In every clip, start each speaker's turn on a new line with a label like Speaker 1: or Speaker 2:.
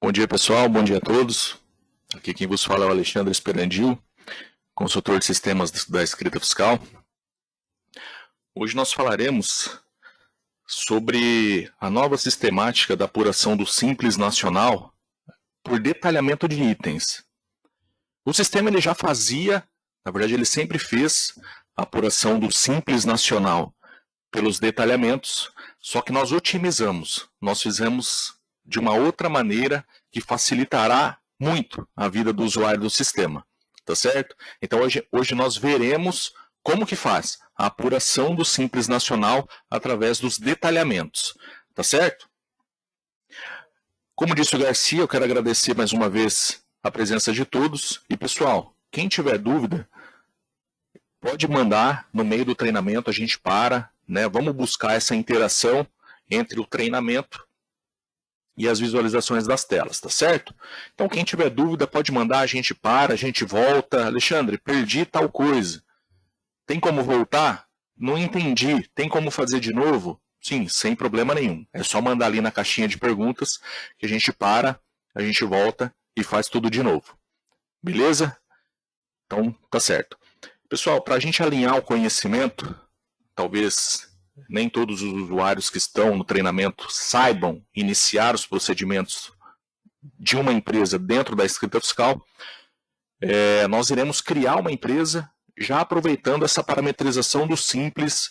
Speaker 1: Bom dia, pessoal. Bom dia a todos. Aqui quem vos fala é o Alexandre Esperandil, consultor de sistemas da escrita fiscal. Hoje nós falaremos sobre a nova sistemática da apuração do Simples Nacional por detalhamento de itens. O sistema ele já fazia, na verdade ele sempre fez, a apuração do Simples Nacional pelos detalhamentos, só que nós otimizamos, nós fizemos de uma outra maneira que facilitará muito a vida do usuário do sistema, tá certo? Então hoje nós veremos como que faz a apuração do Simples Nacional através dos detalhamentos, tá certo? Como disse o Garcia, eu quero agradecer mais uma vez a presença de todos. E pessoal, quem tiver dúvida, pode mandar no meio do treinamento, a gente para, né? Vamos buscar essa interação entre o treinamento e as visualizações das telas, tá certo? Então quem tiver dúvida pode mandar, a gente para, a gente volta. Alexandre, perdi tal coisa. Tem como voltar? Não entendi. Tem como fazer de novo? Sim, sem problema nenhum. É só mandar ali na caixinha de perguntas que a gente para, a gente volta e faz tudo de novo. Beleza? Então, tá certo. Pessoal, para a gente alinhar o conhecimento, talvez nem todos os usuários que estão no treinamento saibam iniciar os procedimentos de uma empresa dentro da escrita fiscal, nós iremos criar uma empresa já aproveitando essa parametrização do Simples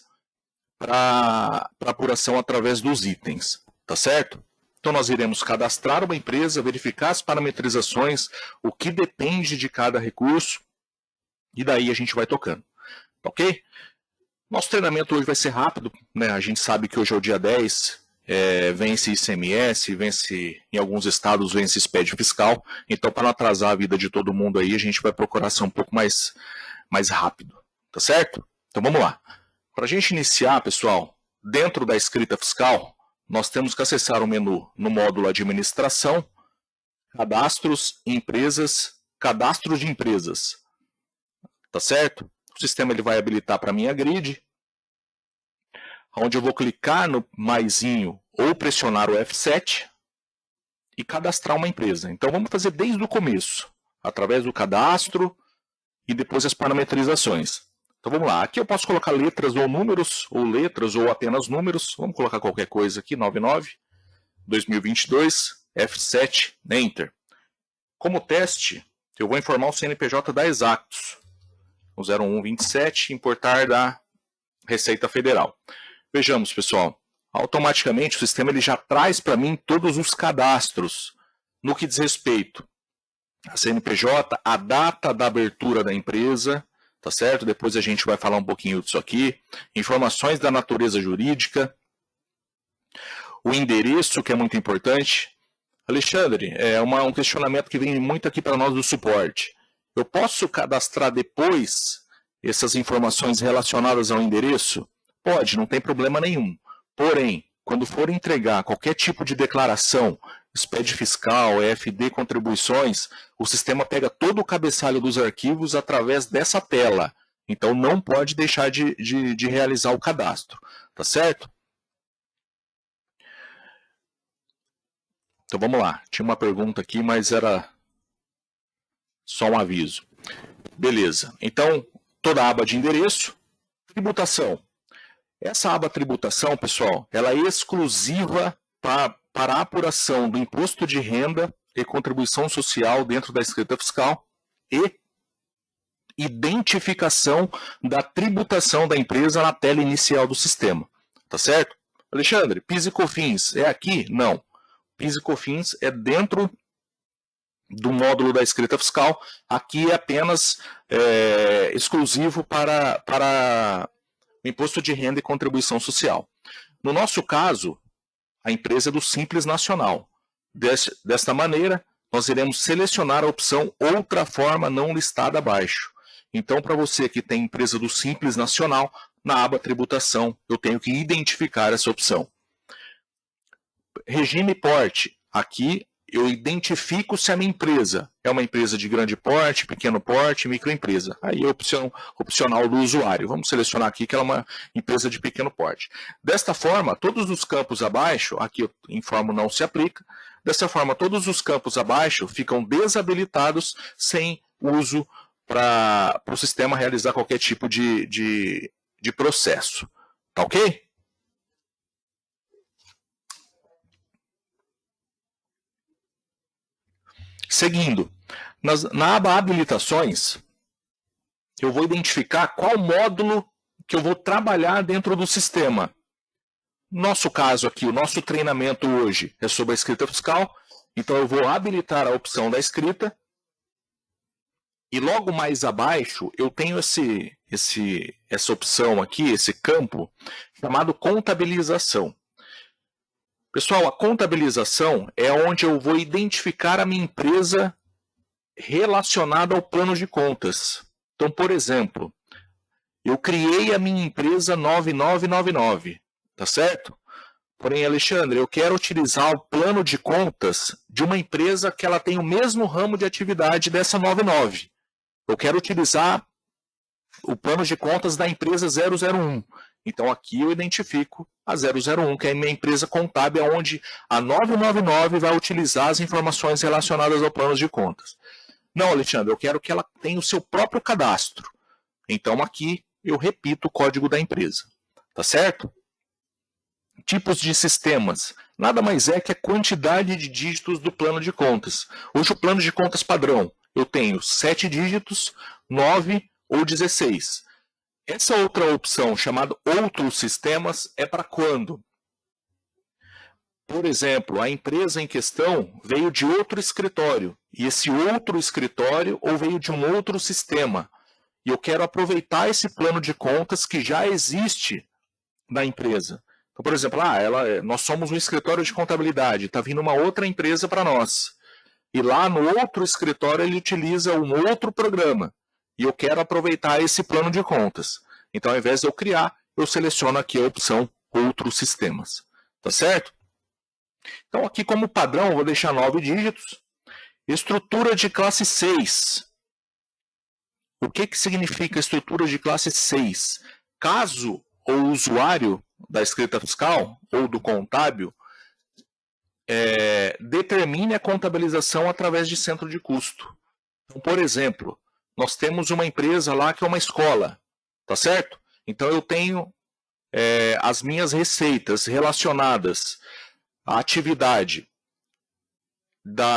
Speaker 1: para apuração através dos itens, tá certo? Então nós iremos cadastrar uma empresa, verificar as parametrizações, o que depende de cada recurso, e daí a gente vai tocando, ok? Nosso treinamento hoje vai ser rápido, né? A gente sabe que hoje é o dia 10, vence ICMS, vence, em alguns estados, vence SPED fiscal, então para não atrasar a vida de todo mundo aí, a gente vai procurar ser um pouco mais rápido, tá certo? Então vamos lá. Para a gente iniciar, pessoal, dentro da escrita fiscal, nós temos que acessar o menu no módulo Administração, Cadastros, Empresas, Cadastro de Empresas, tá certo? O sistema ele vai habilitar para a minha grid, onde eu vou clicar no maisinho ou pressionar o F7 e cadastrar uma empresa. Então vamos fazer desde o começo, através do cadastro e depois as parametrizações. Então vamos lá, aqui eu posso colocar letras ou números, ou letras ou apenas números. Vamos colocar qualquer coisa aqui, 99, 2022, F7, Enter. Como teste, eu vou informar o CNPJ da Exactus, o 0127, importar da Receita Federal. Vejamos, pessoal, automaticamente o sistema ele já traz para mim todos os cadastros no que diz respeito a CNPJ, a data da abertura da empresa, tá certo? Depois a gente vai falar um pouquinho disso aqui, informações da natureza jurídica, o endereço, que é muito importante. Alexandre, um questionamento que vem muito aqui para nós do suporte. Eu posso cadastrar depois essas informações relacionadas ao endereço? Pode, não tem problema nenhum. Porém, quando for entregar qualquer tipo de declaração, SPED fiscal, EFD, contribuições, o sistema pega todo o cabeçalho dos arquivos através dessa tela. Então, não pode deixar de realizar o cadastro. Tá certo? Então, vamos lá. Tinha uma pergunta aqui, mas era só um aviso. Beleza. Então, toda a aba de endereço, tributação. Essa aba tributação, pessoal, ela é exclusiva para a apuração do imposto de renda e contribuição social dentro da escrita fiscal e identificação da tributação da empresa na tela inicial do sistema. Tá certo? Alexandre, PIS e COFINS é aqui? Não. PIS e COFINS é dentro do módulo da escrita fiscal. Aqui é apenas exclusivo para o imposto de renda e contribuição social. No nosso caso, a empresa é do Simples Nacional. Desta maneira, nós iremos selecionar a opção outra forma não listada abaixo. Então, para você que tem empresa do Simples Nacional, na aba tributação, eu tenho que identificar essa opção. Regime porte. Aqui eu identifico se a minha empresa é uma empresa de grande porte, pequeno porte, microempresa. Aí é opcional do usuário. Vamos selecionar aqui que ela é uma empresa de pequeno porte. Desta forma, todos os campos abaixo, aqui eu informo não se aplica, dessa forma todos os campos abaixo ficam desabilitados sem uso para o sistema realizar qualquer tipo de processo. Tá ok? Seguindo, na aba habilitações, eu vou identificar qual módulo que eu vou trabalhar dentro do sistema. Nosso caso aqui, o nosso treinamento hoje é sobre a escrita fiscal, então eu vou habilitar a opção da escrita. E logo mais abaixo eu tenho essa opção aqui, esse campo, chamado contabilização. Pessoal, a contabilização é onde eu vou identificar a minha empresa relacionada ao plano de contas. Então, por exemplo, eu criei a minha empresa 9999, tá certo? Porém, Alexandre, eu quero utilizar o plano de contas de uma empresa que ela tem o mesmo ramo de atividade dessa 99. Eu quero utilizar o plano de contas da empresa 001. Então, aqui eu identifico a 001, que é a minha empresa contábil, onde a 999 vai utilizar as informações relacionadas ao plano de contas. Não, Alexandre, eu quero que ela tenha o seu próprio cadastro. Então, aqui eu repito o código da empresa. Tá certo? Tipos de sistemas. Nada mais é que a quantidade de dígitos do plano de contas. Hoje, o plano de contas padrão, eu tenho 7 dígitos, 9 ou 16. Essa outra opção, chamada outros sistemas, é para quando? Por exemplo, a empresa em questão veio de outro escritório, e esse outro escritório ou veio de um outro sistema. E eu quero aproveitar esse plano de contas que já existe na empresa. Então, por exemplo, nós somos um escritório de contabilidade, está vindo uma outra empresa para nós. E lá no outro escritório ele utiliza um outro programa. E eu quero aproveitar esse plano de contas. Então, ao invés de eu criar, eu seleciono aqui a opção outros sistemas. Tá certo? Então, aqui como padrão, eu vou deixar 9 dígitos. Estrutura de classe 6. O que significa estrutura de classe 6? Caso o usuário da escrita fiscal ou do contábil determine a contabilização através de centro de custo. Então, por exemplo, nós temos uma empresa lá que é uma escola, tá certo? Então, eu tenho as minhas receitas relacionadas à atividade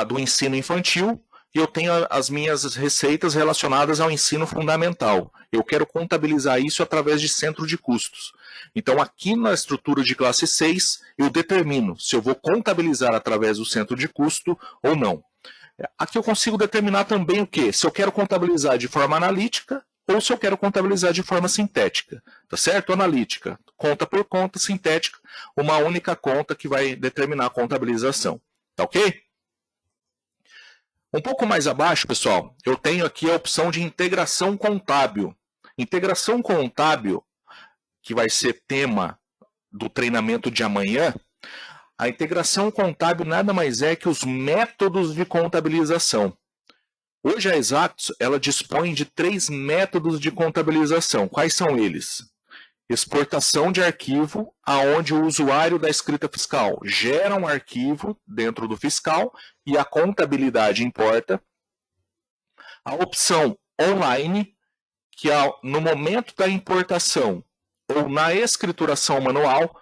Speaker 1: do ensino infantil e eu tenho as minhas receitas relacionadas ao ensino fundamental. Eu quero contabilizar isso através de centro de custos. Então, aqui na estrutura de classe 6, eu determino se eu vou contabilizar através do centro de custo ou não. Aqui eu consigo determinar também o quê? Se eu quero contabilizar de forma analítica ou se eu quero contabilizar de forma sintética. Tá certo? Analítica, conta por conta, sintética, uma única conta que vai determinar a contabilização. Tá ok? Um pouco mais abaixo, pessoal, eu tenho aqui a opção de integração contábil. Integração contábil, que vai ser tema do treinamento de amanhã, a integração contábil nada mais é que os métodos de contabilização. Hoje a Exatos, ela dispõe de 3 métodos de contabilização. Quais são eles? Exportação de arquivo, aonde o usuário da escrita fiscal gera um arquivo dentro do fiscal e a contabilidade importa. A opção online, que no momento da importação ou na escrituração manual,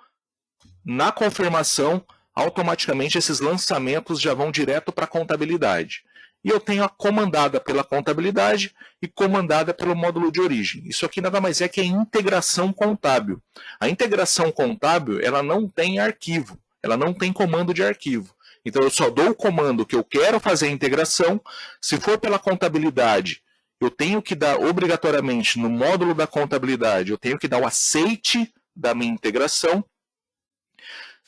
Speaker 1: na confirmação, automaticamente esses lançamentos já vão direto para a contabilidade. E eu tenho a comandada pela contabilidade e comandada pelo módulo de origem. Isso aqui nada mais é que a integração contábil. A integração contábil, ela não tem arquivo, ela não tem comando de arquivo. Então, eu só dou o comando que eu quero fazer a integração. Se for pela contabilidade, eu tenho que dar obrigatoriamente no módulo da contabilidade, eu tenho que dar o aceite da minha integração.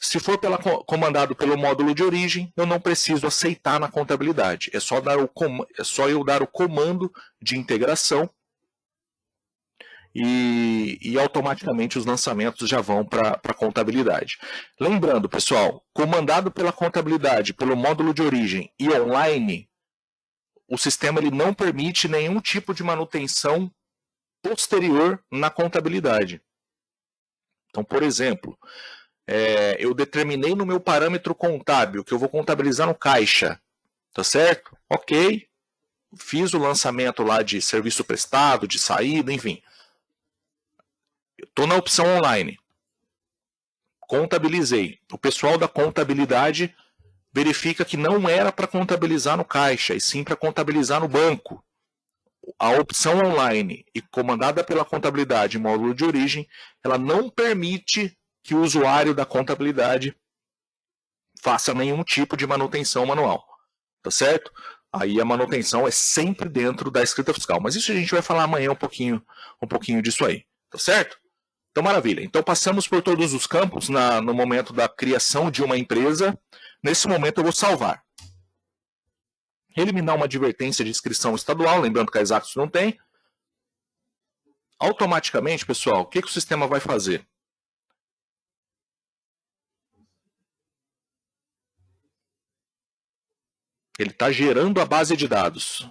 Speaker 1: Se for comandado pelo módulo de origem, eu não preciso aceitar na contabilidade. É só eu dar o comando de integração e automaticamente os lançamentos já vão para a contabilidade. Lembrando, pessoal, comandado pela contabilidade, pelo módulo de origem e online, o sistema ele não permite nenhum tipo de manutenção posterior na contabilidade. Então, por exemplo, eu determinei no meu parâmetro contábil que eu vou contabilizar no caixa, tá certo? Ok, fiz o lançamento lá de serviço prestado, de saída, enfim. Estou na opção online. Contabilizei. O pessoal da contabilidade verifica que não era para contabilizar no caixa, e sim para contabilizar no banco. A opção online e comandada pela contabilidade em módulo de origem, ela não permite que o usuário da contabilidade faça nenhum tipo de manutenção manual, tá certo? Aí a manutenção é sempre dentro da escrita fiscal, mas isso a gente vai falar amanhã um pouquinho disso aí, tá certo? Então, maravilha. Então, passamos por todos os campos no momento da criação de uma empresa. Nesse momento, eu vou salvar. Eliminar uma advertência de inscrição estadual, lembrando que a Exactus não tem. Automaticamente, pessoal, o que o sistema vai fazer? Ele está gerando a base de dados.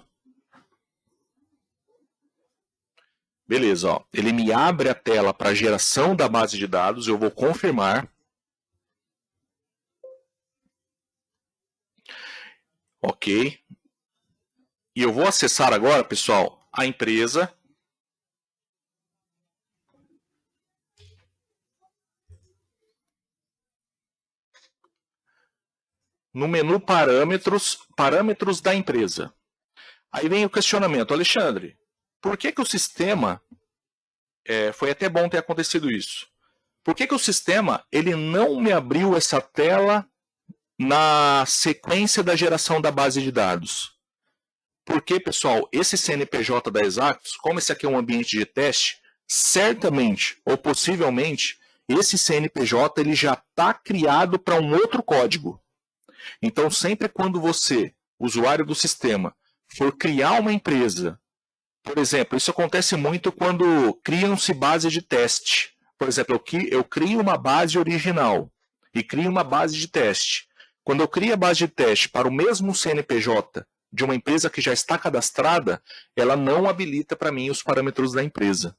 Speaker 1: Beleza, ó. Ele me abre a tela para geração da base de dados, eu vou confirmar. Ok. E eu vou acessar agora, pessoal, a empresa. No menu parâmetros da empresa. Aí vem o questionamento, Alexandre, por que o sistema, foi até bom ter acontecido isso, por que o sistema ele não me abriu essa tela na sequência da geração da base de dados? Porque, pessoal, esse CNPJ da Exactus, como esse aqui é um ambiente de teste, certamente ou possivelmente esse CNPJ ele já está criado para um outro código. Então, sempre quando você, usuário do sistema, for criar uma empresa, por exemplo, isso acontece muito quando criam-se bases de teste. Por exemplo, eu crio uma base original e crio uma base de teste. Quando eu crio a base de teste para o mesmo CNPJ de uma empresa que já está cadastrada, ela não habilita para mim os parâmetros da empresa.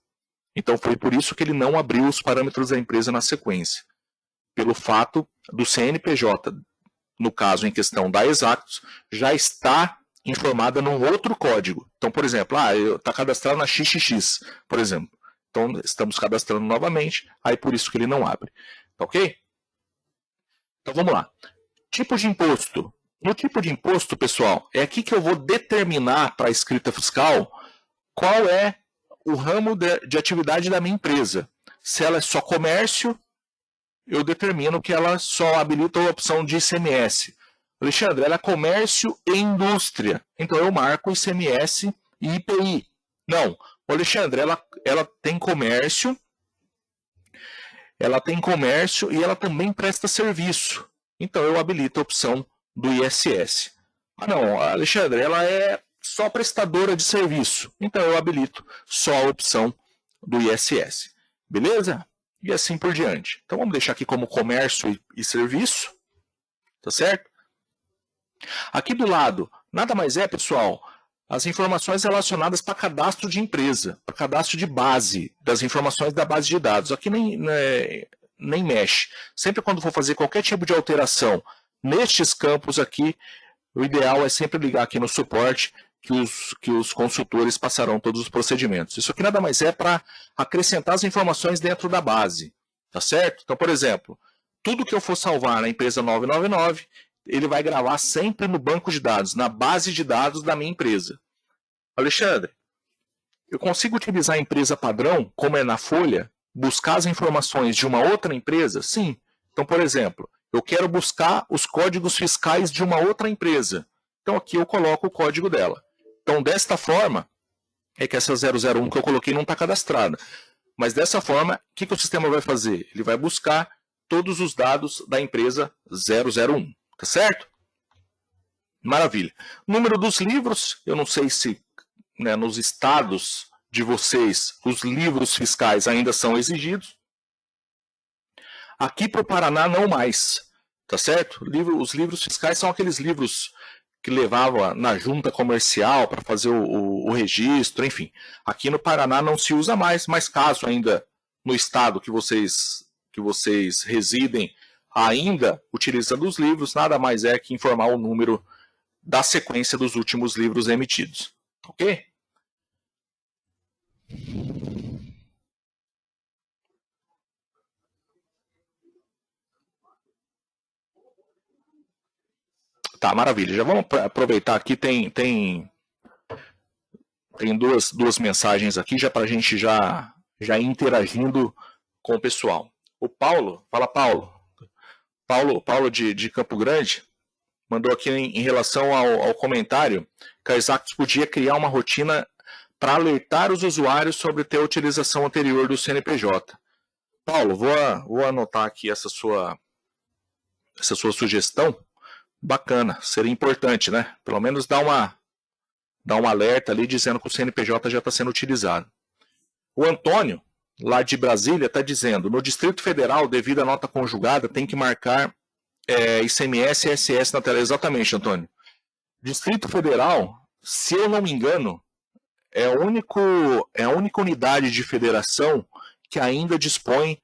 Speaker 1: Então, foi por isso que ele não abriu os parâmetros da empresa na sequência. Pelo fato do CNPJ, no caso em questão da Exactus, já está informada num outro código. Então, por exemplo, está cadastrado na XXX, por exemplo. Então, estamos cadastrando novamente, aí por isso que ele não abre. Tá ok? Então, vamos lá. Tipo de imposto. No tipo de imposto, pessoal, é aqui que eu vou determinar para a escrita fiscal qual é o ramo de atividade da minha empresa. Se ela é só comércio, eu determino que ela só habilita a opção de ICMS. Alexandre, ela é comércio e indústria. Então eu marco ICMS e IPI. Não, Alexandre, ela tem comércio, e ela também presta serviço. Então eu habilito a opção do ISS. Ah não, Alexandre, ela é só prestadora de serviço. Então eu habilito só a opção do ISS. Beleza? E assim por diante. Então vamos deixar aqui como comércio e serviço. Tá certo? Aqui do lado, nada mais é, pessoal, as informações relacionadas para cadastro de empresa, para cadastro de base, das informações da base de dados. Aqui nem mexe. Sempre quando for fazer qualquer tipo de alteração nestes campos aqui, o ideal é sempre ligar aqui no suporte, que os consultores passarão todos os procedimentos. Isso aqui nada mais é para acrescentar as informações dentro da base, tá certo? Então, por exemplo, tudo que eu for salvar na empresa 999, ele vai gravar sempre no banco de dados, na base de dados da minha empresa. Alexandre, eu consigo utilizar a empresa padrão, como é na folha, buscar as informações de uma outra empresa? Sim. Então, por exemplo, eu quero buscar os códigos fiscais de uma outra empresa. Então, aqui eu coloco o código dela. Então, desta forma, é que essa 001 que eu coloquei não está cadastrada. Mas dessa forma, o que o sistema vai fazer? Ele vai buscar todos os dados da empresa 001. Tá certo? Maravilha. Número dos livros, eu não sei se nos estados de vocês, os livros fiscais ainda são exigidos. Aqui para o Paraná, não mais, tá certo? Os livros fiscais são aqueles livros que levava na junta comercial para fazer o registro, enfim. Aqui no Paraná não se usa mais, mas caso ainda no estado que vocês residem ainda utilizando os livros, nada mais é que informar o número da sequência dos últimos livros emitidos. Ok? Tá, maravilha. Já vamos aproveitar aqui, tem duas mensagens aqui já para a gente já ir interagindo com o pessoal. O Paulo, fala Paulo. Paulo de Campo Grande mandou aqui em relação ao comentário que a Exactus podia criar uma rotina para alertar os usuários sobre ter a utilização anterior do CNPJ. Paulo, vou anotar aqui essa sua sugestão. Bacana, seria importante, né? Pelo menos dar um alerta ali dizendo que o CNPJ já está sendo utilizado. O Antônio, lá de Brasília, está dizendo: no Distrito Federal, devido à nota conjugada, tem que marcar ICMS e ISS na tela. Exatamente, Antônio. Distrito Federal, se eu não me engano, é a única unidade de federação que ainda dispõe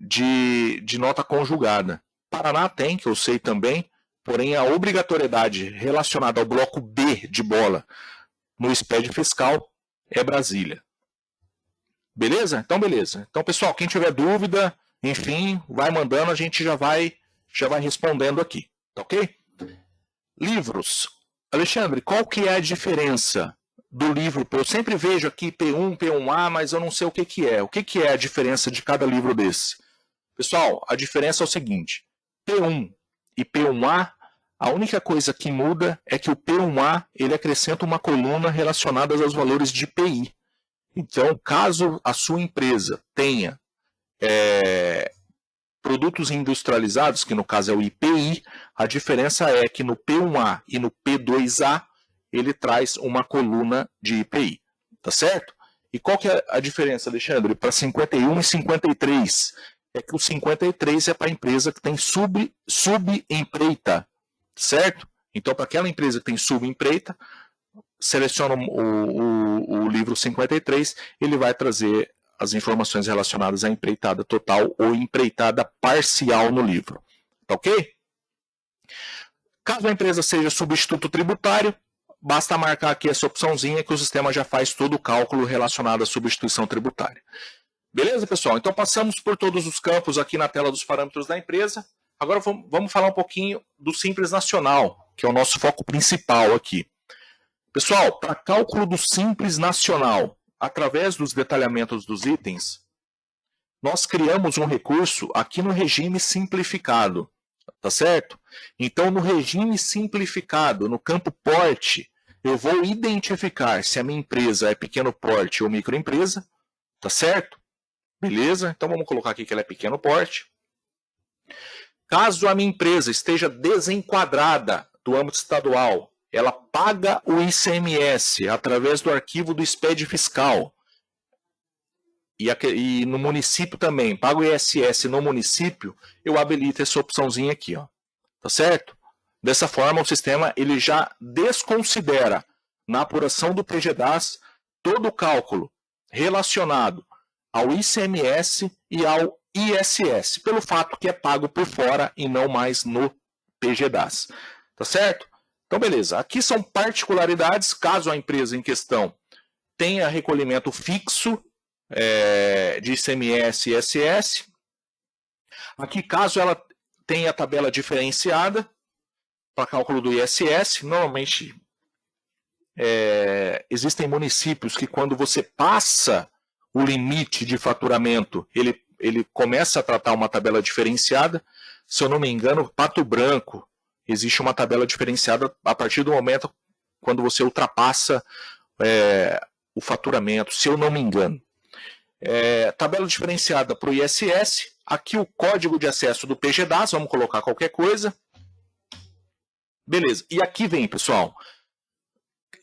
Speaker 1: de nota conjugada. Paraná tem, que eu sei também, porém a obrigatoriedade relacionada ao bloco B de bola no SPED fiscal é Brasília. Beleza? Então, beleza. Então, pessoal, quem tiver dúvida, enfim, vai mandando, a gente já vai respondendo aqui. Tá ok? Livros. Alexandre, qual que é a diferença do livro? Eu sempre vejo aqui P1, P1A, mas eu não sei o que é. O que é a diferença de cada livro desse? Pessoal, a diferença é o seguinte. P1 e P1A, a única coisa que muda é que o P1A ele acrescenta uma coluna relacionada aos valores de IPI. Então, caso a sua empresa tenha produtos industrializados, que no caso é o IPI, a diferença é que no P1A e no P2A ele traz uma coluna de IPI. Tá certo? E qual que é a diferença, Alexandre? Para 51 e 53. É que o 53 é para a empresa que tem subempreita, certo? Então, para aquela empresa que tem subempreita, seleciona o livro 53, ele vai trazer as informações relacionadas à empreitada total ou empreitada parcial no livro. Tá ok? Caso a empresa seja substituto tributário, basta marcar aqui essa opçãozinha que o sistema já faz todo o cálculo relacionado à substituição tributária. Beleza, pessoal? Então passamos por todos os campos aqui na tela dos parâmetros da empresa. Agora vamos falar um pouquinho do Simples Nacional, que é o nosso foco principal aqui. Pessoal, para cálculo do Simples Nacional, através dos detalhamentos dos itens, nós criamos um recurso aqui no regime simplificado, tá certo? Então, no regime simplificado, no campo porte, eu vou identificar se a minha empresa é pequeno porte ou microempresa, tá certo? Beleza? Então, vamos colocar aqui que ela é pequeno porte. Caso a minha empresa esteja desenquadrada do âmbito estadual, ela paga o ICMS através do arquivo do SPED fiscal. E no município também, paga o ISS no município, eu habilito essa opçãozinha aqui, ó. Tá certo? Dessa forma, o sistema ele já desconsidera na apuração do PGDAS todo o cálculo relacionado ao ICMS e ao ISS, pelo fato que é pago por fora e não mais no PGDAS. Tá certo? Então, beleza. Aqui são particularidades, caso a empresa em questão tenha recolhimento fixo de ICMS e ISS. Aqui, caso ela tenha tabela diferenciada para cálculo do ISS, normalmente existem municípios que quando você passa o limite de faturamento, ele começa a tratar uma tabela diferenciada. Se eu não me engano, Pato Branco, existe uma tabela diferenciada a partir do momento quando você ultrapassa o faturamento, se eu não me engano. Tabela diferenciada para o ISS, aqui o código de acesso do PGDAS, vamos colocar qualquer coisa. Beleza, e aqui vem, pessoal,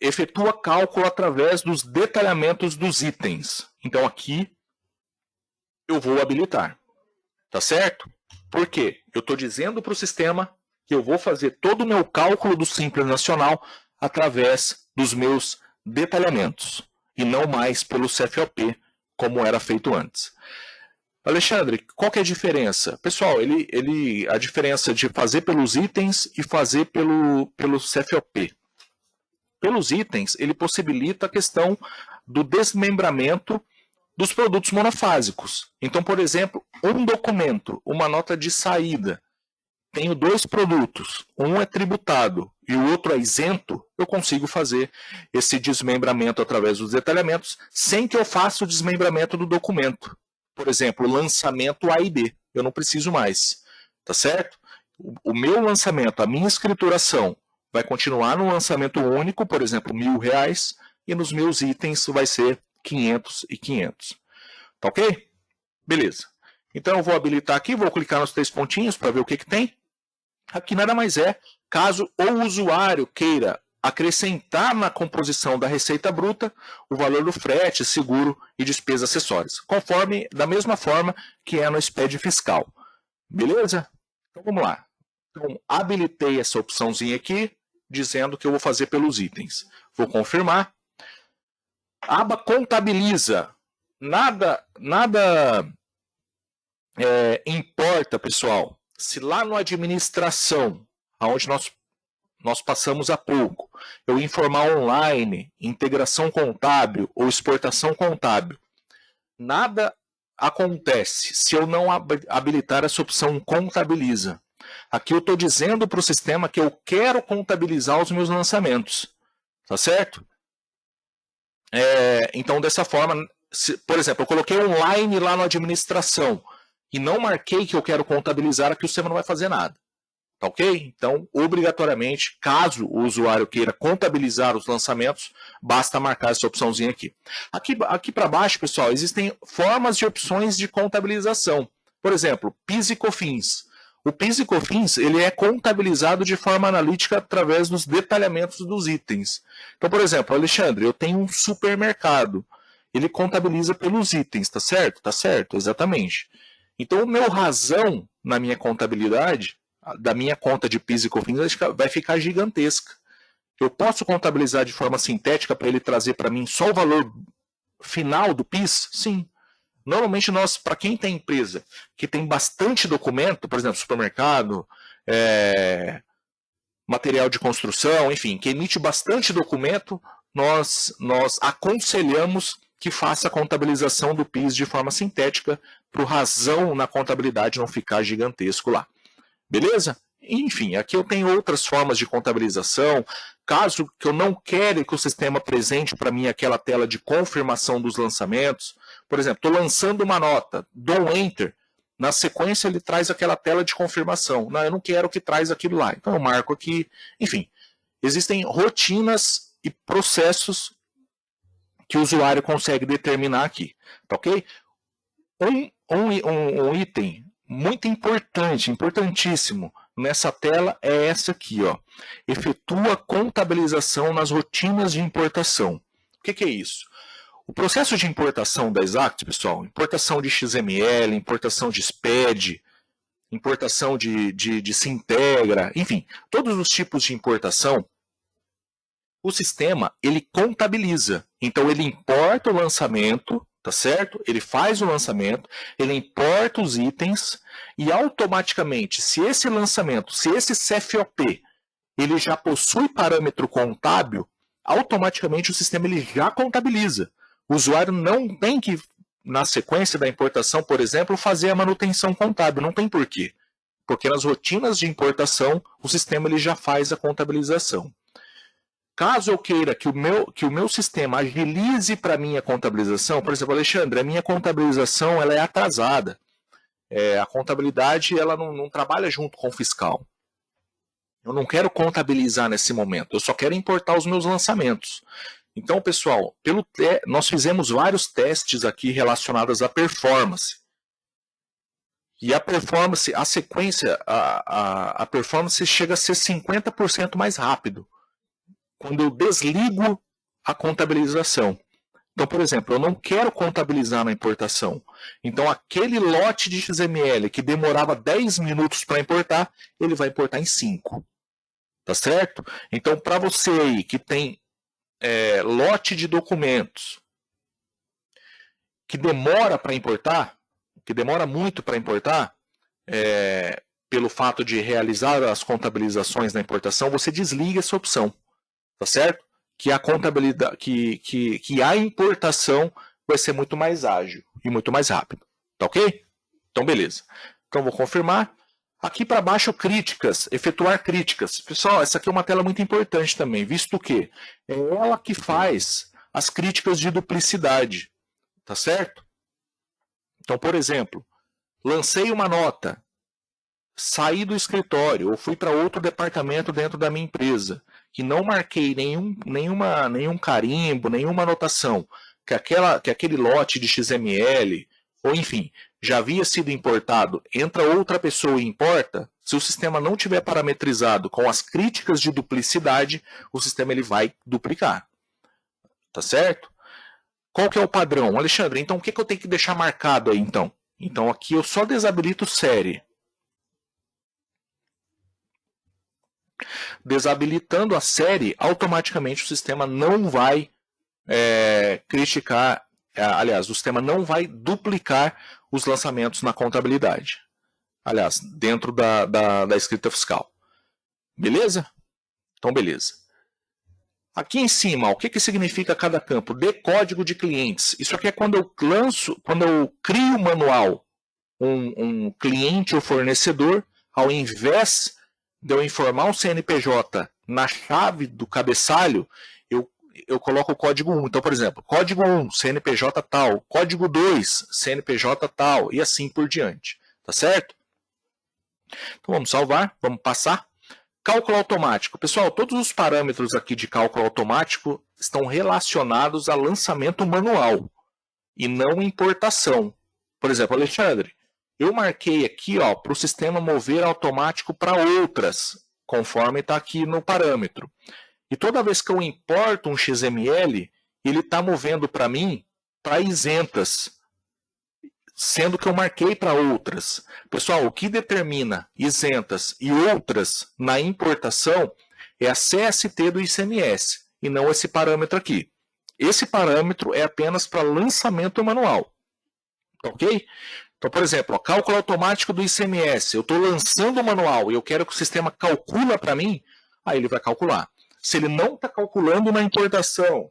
Speaker 1: efetua cálculo através dos detalhamentos dos itens. Então aqui eu vou habilitar, tá certo? Por quê? Eu estou dizendo para o sistema que eu vou fazer todo o meu cálculo do Simples Nacional através dos meus detalhamentos e não mais pelo CFOP, como era feito antes. Alexandre, qual que é a diferença? Pessoal, a diferença de fazer pelos itens e fazer pelo CFOP. Pelos itens, ele possibilita a questão do desmembramento dos produtos monofásicos. Então, por exemplo, um documento, uma nota de saída, tenho 2 produtos, um é tributado e o outro é isento, eu consigo fazer esse desmembramento através dos detalhamentos sem que eu faça o desmembramento do documento. Por exemplo, lançamento A e B, eu não preciso mais, tá certo? O meu lançamento, a minha escrituração, vai continuar no lançamento único, por exemplo, R$1.000, e nos meus itens vai ser 500 e 500. Tá ok? Beleza. Então eu vou habilitar aqui, vou clicar nos 3 pontinhos para ver o que tem. Aqui nada mais é, caso o usuário queira acrescentar na composição da receita bruta o valor do frete, seguro e despesas acessórias, conforme, da mesma forma que é no SPED fiscal. Beleza? Então vamos lá. Então, habilitei essa opçãozinha aqui, dizendo que eu vou fazer pelos itens. Vou confirmar. Aba contabiliza. Nada importa, pessoal, se lá no administração, onde nós passamos há pouco, eu informar online, integração contábil ou exportação contábil, nada acontece se eu não habilitar essa opção contabiliza. Aqui eu estou dizendo para o sistema que eu quero contabilizar os meus lançamentos, tá certo? Então, dessa forma, por exemplo, eu coloquei online lá na administração e não marquei que eu quero contabilizar, aqui o sistema não vai fazer nada. Tá ok? Então, obrigatoriamente, caso o usuário queira contabilizar os lançamentos, basta marcar essa opçãozinha aqui. Aqui para baixo, pessoal, existem formas de opções de contabilização. Por exemplo, PIS e COFINS. O PIS e COFINS ele é contabilizado de forma analítica através dos detalhamentos dos itens. Então, por exemplo, Alexandre, eu tenho um supermercado. Ele contabiliza pelos itens, tá certo? Tá certo, exatamente. Então, o meu razão na minha contabilidade, da minha conta de PIS e COFINS, vai ficar gigantesca. Eu posso contabilizar de forma sintética para ele trazer para mim só o valor final do PIS? Sim. Normalmente, para quem tem empresa que tem bastante documento, por exemplo, supermercado, material de construção, enfim, que emite bastante documento, nós aconselhamos que faça a contabilização do PIS de forma sintética, para o razão na contabilidade não ficar gigantesco lá. Beleza? Enfim, aqui eu tenho outras formas de contabilização. Caso que eu não queira que o sistema apresente para mim aquela tela de confirmação dos lançamentos, por exemplo, estou lançando uma nota, dou Enter, na sequência ele traz aquela tela de confirmação. Não, eu não quero que traz aquilo lá, então eu marco aqui. Enfim, existem rotinas e processos que o usuário consegue determinar aqui, tá ok? Um item muito importante, importantíssimo, nessa tela é essa aqui, ó. Efetua contabilização nas rotinas de importação. O que é isso? O processo de importação da Exact, pessoal, importação de XML, importação de SPED, importação de Sintegra, enfim, todos os tipos de importação, o sistema, ele contabiliza. Então, ele importa o lançamento, tá certo? Ele faz o lançamento, ele importa os itens e automaticamente, se esse lançamento, se esse CFOP, ele já possui parâmetro contábil, automaticamente o sistema ele já contabiliza. O usuário não tem que, na sequência da importação, por exemplo, fazer a manutenção contábil. Não tem porquê. Porque nas rotinas de importação, o sistema ele já faz a contabilização. Caso eu queira que o meu sistema agilize para mim a contabilização, por exemplo, Alexandre, a minha contabilização ela é atrasada. A contabilidade ela não trabalha junto com o fiscal. Eu não quero contabilizar nesse momento, eu só quero importar os meus lançamentos. Então, pessoal, nós fizemos vários testes aqui relacionados à performance. E a performance, a sequência, a performance chega a ser 50% mais rápido. quando eu desligo a contabilização. Então, por exemplo, eu não quero contabilizar na importação. Então, aquele lote de XML que demorava 10 minutos para importar, ele vai importar em 5. Tá certo? Então, para você aí que tem lote de documentos que demora para importar, que demora muito para importar, pelo fato de realizar as contabilizações na importação, você desliga essa opção. Tá certo? Que a contabilidade, que a importação vai ser muito mais ágil e muito mais rápido. Tá ok? Então, beleza. Então, vou confirmar. Aqui para baixo, críticas, efetuar críticas. Pessoal, essa aqui é uma tela muito importante também, visto que é ela que faz as críticas de duplicidade. Tá certo? Então, por exemplo, lancei uma nota, saí do escritório ou fui para outro departamento dentro da minha empresa que não marquei nenhum carimbo, nenhuma anotação, que aquele lote de XML, ou enfim, já havia sido importado, entra outra pessoa e importa, se o sistema não tiver parametrizado com as críticas de duplicidade, o sistema ele vai duplicar. Tá certo? Qual que é o padrão? Alexandre, então o que eu tenho que deixar marcado aí, então? Então aqui eu só desabilito série. Desabilitando a série, automaticamente o sistema não vai criticar, aliás, o sistema não vai duplicar os lançamentos na contabilidade. Aliás, dentro da escrita fiscal. Beleza? Então, beleza. Aqui em cima, o que significa cada campo? De código de clientes. Isso aqui é quando eu crio o manual, um cliente ou fornecedor, ao invés de eu informar o CNPJ na chave do cabeçalho, eu coloco o código 1. Então, por exemplo, código 1, CNPJ tal, código 2, CNPJ tal, e assim por diante. Tá certo? Então, vamos salvar, vamos passar. Cálculo automático. Pessoal, todos os parâmetros aqui de cálculo automático estão relacionados a lançamento manual e não importação. Por exemplo, Alexandre, eu marquei aqui para o sistema mover automático para outras, conforme está aqui no parâmetro. E toda vez que eu importo um XML, ele está movendo para mim para isentas, sendo que eu marquei para outras. Pessoal, o que determina isentas e outras na importação é a CST do ICMS, e não esse parâmetro aqui. Esse parâmetro é apenas para lançamento manual. Ok? Então, por exemplo, cálculo automático do ICMS. Eu estou lançando o manual e eu quero que o sistema calcule para mim, aí ele vai calcular. Se ele não está calculando na importação,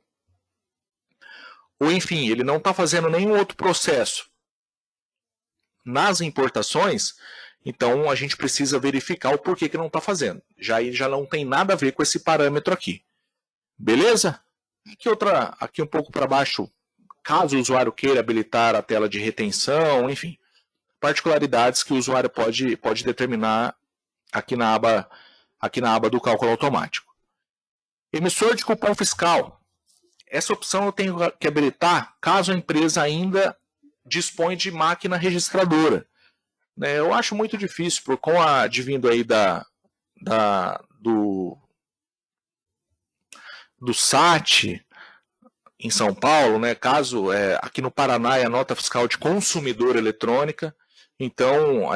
Speaker 1: ou enfim, ele não está fazendo nenhum outro processo nas importações, então a gente precisa verificar o porquê que não está fazendo. Já não tem nada a ver com esse parâmetro aqui. Beleza? Aqui um pouco para baixo, caso o usuário queira habilitar a tela de retenção, enfim, particularidades que o usuário pode determinar aqui na aba do cálculo automático. Emissor de cupom fiscal. Essa opção eu tenho que habilitar caso a empresa ainda dispõe de máquina registradora. Eu acho muito difícil, com a advindo aí do SAT em São Paulo, caso aqui no Paraná é a nota fiscal de consumidor eletrônica, então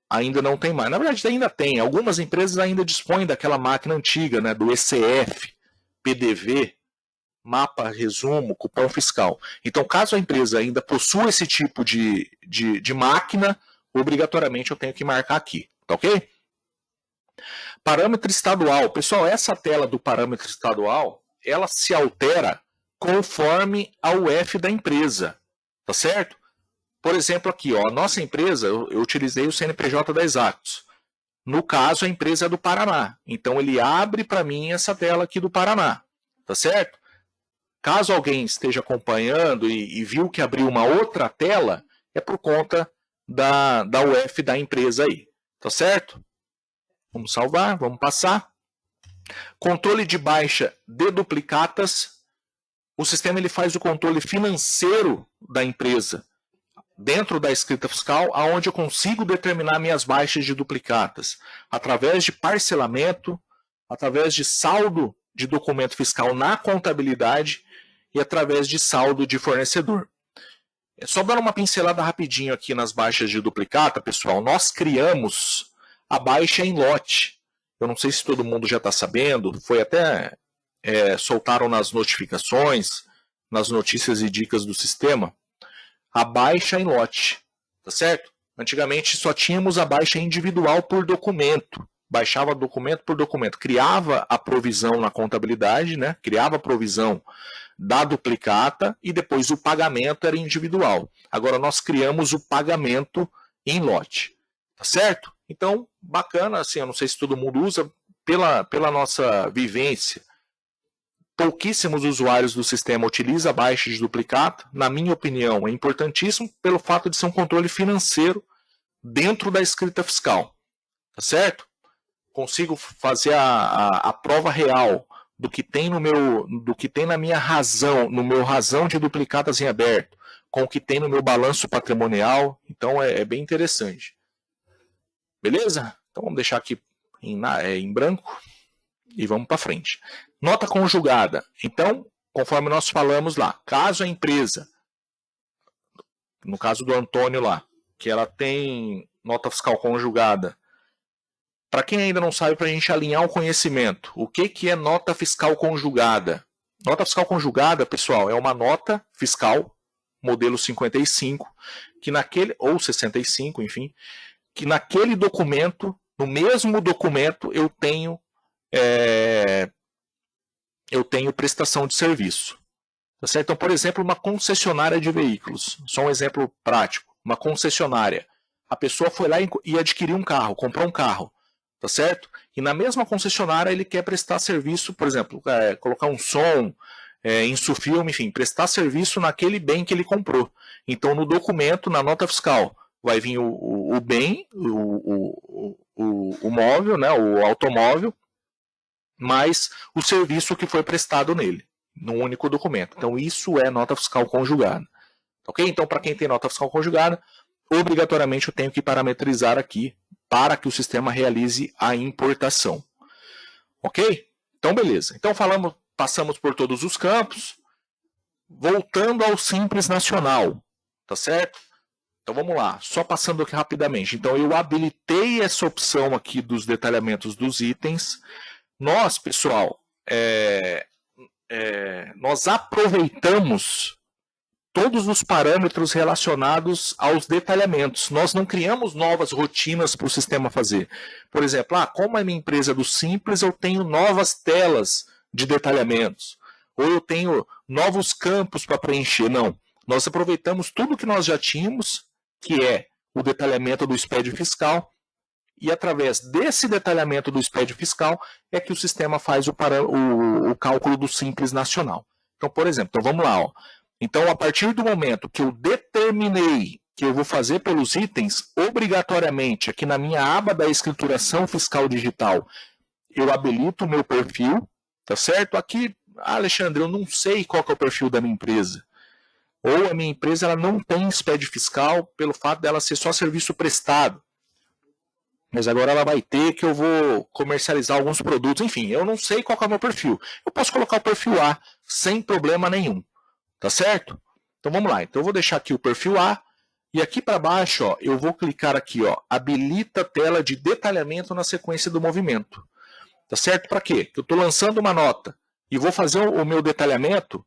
Speaker 1: ainda não tem mais. Na verdade, ainda tem. Algumas empresas ainda dispõem daquela máquina antiga, do ECF, PDV, mapa, resumo, cupom fiscal. Então, caso a empresa ainda possua esse tipo de máquina, obrigatoriamente eu tenho que marcar aqui. Tá ok? Parâmetro estadual. Pessoal, essa tela do parâmetro estadual, ela se altera conforme a UF da empresa. Tá certo? Por exemplo, aqui, a nossa empresa, eu utilizei o CNPJ da Exactus. No caso, a empresa é do Paraná. Então, ele abre para mim essa tela aqui do Paraná. Tá certo? Caso alguém esteja acompanhando e viu que abriu uma outra tela, é por conta da UF da empresa aí. Tá certo? Vamos salvar, vamos passar. Controle de baixa de duplicatas. O sistema ele faz o controle financeiro da empresa dentro da escrita fiscal, aonde eu consigo determinar minhas baixas de duplicatas através de parcelamento, através de saldo de documento fiscal na contabilidade e através de saldo de fornecedor. Só dando uma pincelada rapidinho aqui nas baixas de duplicata, pessoal, nós criamos a baixa em lote. Eu não sei se todo mundo já está sabendo, foi até soltaram nas notificações, nas notícias e dicas do sistema, a baixa em lote, tá certo? Antigamente só tínhamos a baixa individual por documento, baixava documento por documento, criava a provisão na contabilidade, né? Criava a provisão da duplicata e depois o pagamento era individual. Agora nós criamos o pagamento em lote, tá certo? Então, bacana, assim, eu não sei se todo mundo usa, pela nossa vivência, pouquíssimos usuários do sistema utilizam a baixa de duplicata. Na minha opinião, é importantíssimo pelo fato de ser um controle financeiro dentro da escrita fiscal, tá certo? Consigo fazer a prova real do que tem na minha razão, no meu razão de duplicatas em aberto, com o que tem no meu balanço patrimonial. Então é bem interessante. Beleza? Então vamos deixar aqui em branco e vamos para frente. Nota conjugada. Então, conforme nós falamos lá, caso a empresa, no caso do Antônio lá, que ela tem nota fiscal conjugada, para quem ainda não sabe, para a gente alinhar o conhecimento, o que é nota fiscal conjugada? Nota fiscal conjugada, pessoal, é uma nota fiscal, modelo 55, ou 65, enfim, que naquele documento, no mesmo documento, eu tenho prestação de serviço. Tá certo? Então, por exemplo, uma concessionária de veículos, só um exemplo prático, uma concessionária, a pessoa foi lá e adquiriu um carro, comprou um carro, tá certo? E na mesma concessionária ele quer prestar serviço, por exemplo, colocar um som, insufilme, enfim, prestar serviço naquele bem que ele comprou. Então, no documento, na nota fiscal, vai vir o bem, o móvel, né, o automóvel, mais o serviço que foi prestado nele, num único documento. Então, isso é nota fiscal conjugada. Ok? Então, para quem tem nota fiscal conjugada, obrigatoriamente eu tenho que parametrizar aqui para que o sistema realize a importação. Ok? Então, beleza. Então, passamos por todos os campos. Voltando ao Simples Nacional. Tá certo? Então, vamos lá. Só passando aqui rapidamente. Então, eu habilitei essa opção aqui dos detalhamentos dos itens. Nós, pessoal, nós aproveitamos todos os parâmetros relacionados aos detalhamentos. Nós não criamos novas rotinas para o sistema fazer. Por exemplo, como é minha empresa do Simples, eu tenho novas telas de detalhamentos. Ou eu tenho novos campos para preencher. Não. Nós aproveitamos tudo que nós já tínhamos, que é o detalhamento do SPED fiscal, e através desse detalhamento do SPED fiscal é que o sistema faz o cálculo do Simples Nacional. Então, por exemplo, vamos lá. Então, a partir do momento que eu determinei que eu vou fazer pelos itens, obrigatoriamente, aqui na minha aba da escrituração fiscal digital, eu habilito o meu perfil, tá certo? Aqui, Alexandre, eu não sei qual que é o perfil da minha empresa. Ou a minha empresa ela não tem SPED fiscal pelo fato dela ser só serviço prestado. Mas agora ela vai ter que eu vou comercializar alguns produtos. Enfim, eu não sei qual é o meu perfil. Eu posso colocar o perfil A sem problema nenhum. Tá certo? Então vamos lá. Então eu vou deixar aqui o perfil A. E aqui para baixo, eu vou clicar aqui, habilita tela de detalhamento na sequência do movimento. Tá certo? Para quê? Que eu estou lançando uma nota e vou fazer o meu detalhamento,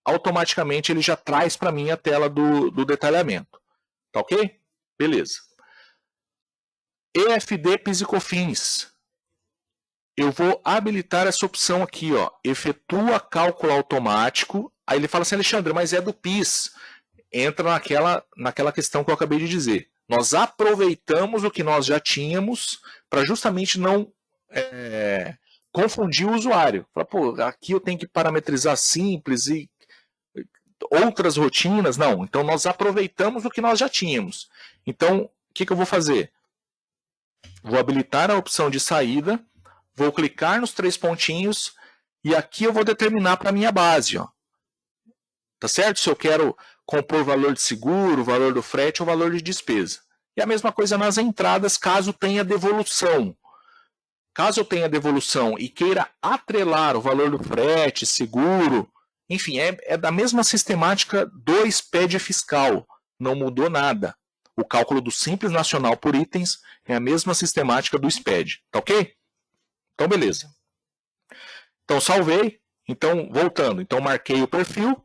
Speaker 1: automaticamente ele já traz para mim a tela do detalhamento. Tá ok? Beleza. EFD, PIS e COFINS. Eu vou habilitar essa opção aqui, efetua cálculo automático. Aí ele fala assim, Alexandre, mas é do PIS. Entra naquela questão que eu acabei de dizer. Nós aproveitamos o que nós já tínhamos para justamente não confundir o usuário. Fala, aqui eu tenho que parametrizar simples e outras rotinas. Não, então nós aproveitamos o que nós já tínhamos. Então, o que eu vou fazer? Vou habilitar a opção de saída, vou clicar nos 3 pontinhos e aqui eu vou determinar para a minha base. Tá certo? Se eu quero compor valor de seguro, valor do frete ou valor de despesa. E a mesma coisa nas entradas, caso tenha devolução. caso eu tenha devolução e queira atrelar o valor do frete, seguro, enfim, é da mesma sistemática do SPED fiscal, não mudou nada. O cálculo do Simples Nacional por itens é a mesma sistemática do SPED, tá ok? Então, beleza. Então, salvei. Então, voltando. Então, marquei o perfil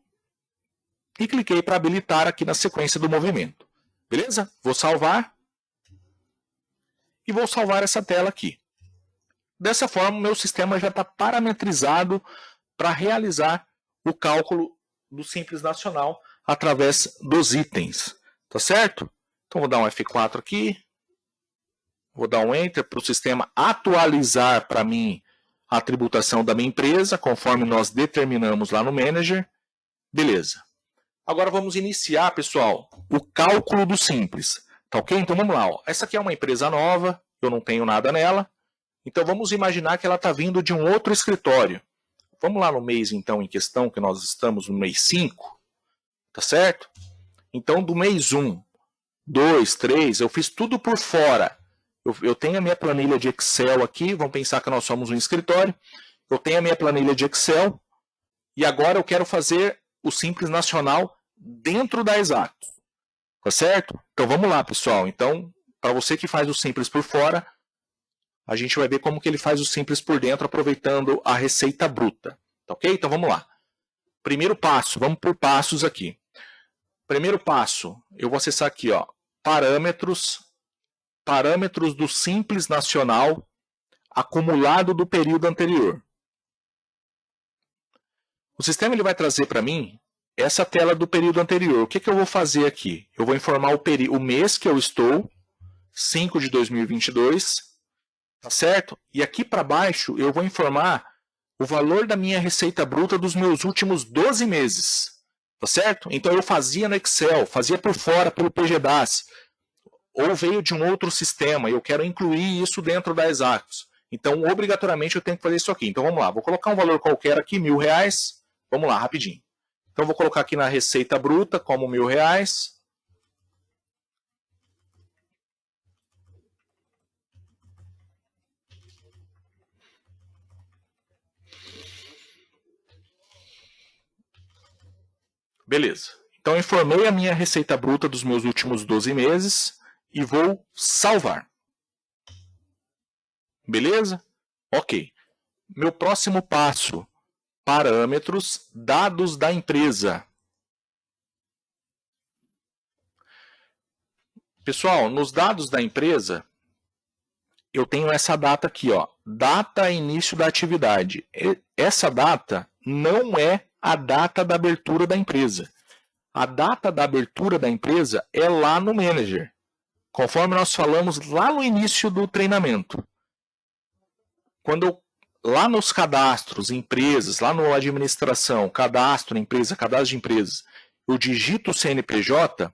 Speaker 1: e cliquei para habilitar aqui na sequência do movimento. Beleza? Vou salvar. E vou salvar essa tela aqui. Dessa forma, o meu sistema já está parametrizado para realizar o cálculo do Simples Nacional através dos itens. Tá certo? Então, vou dar um F4 aqui. Vou dar um Enter para o sistema atualizar para mim a tributação da minha empresa, conforme nós determinamos lá no Manager. Beleza. Agora vamos iniciar, pessoal, o cálculo do Simples. Tá ok? Então vamos lá. Ó. Essa aqui é uma empresa nova, eu não tenho nada nela. Então vamos imaginar que ela está vindo de um outro escritório. Vamos lá no mês, então, em questão, que nós estamos no mês 5. Tá certo? Então, do mês 1, 2, 3, eu fiz tudo por fora. Eu tenho a minha planilha de Excel aqui, vamos pensar que nós somos um escritório. Eu tenho a minha planilha de Excel e agora eu quero fazer o Simples Nacional dentro da Exatos. Tá certo? Então vamos lá, pessoal. Então, para você que faz o Simples por fora, a gente vai ver como que ele faz o Simples por dentro, aproveitando a receita bruta. Tá ok? Então vamos lá. Primeiro passo, vamos por passos aqui. Primeiro passo, eu vou acessar aqui, ó, parâmetros do Simples Nacional acumulado do período anterior. O sistema ele vai trazer para mim essa tela do período anterior. O que eu vou fazer aqui? Eu vou informar o mês que eu estou, 5 de 2022, tá certo? E aqui para baixo eu vou informar o valor da minha receita bruta dos meus últimos 12 meses, tá certo? Então eu fazia no Excel, fazia por fora pelo PGDAS, ou veio de um outro sistema e eu quero incluir isso dentro da Exatos. Então, obrigatoriamente, eu tenho que fazer isso aqui. Então, vamos lá. Vou colocar um valor qualquer aqui, R$1.000. Vamos lá, rapidinho. Então, vou colocar aqui na receita bruta como R$1.000. Beleza. Então, informei a minha receita bruta dos meus últimos 12 meses e vou salvar. Beleza? Ok. Meu próximo passo, parâmetros, dados da empresa. Pessoal, nos dados da empresa, eu tenho essa data aqui, ó, data início da atividade. Essa data não é a data da abertura da empresa. A data da abertura da empresa é lá no Manager, conforme nós falamos lá no início do treinamento. Lá nos cadastros, empresas, lá no administração, cadastro, empresa, cadastro de empresas, eu digito o CNPJ,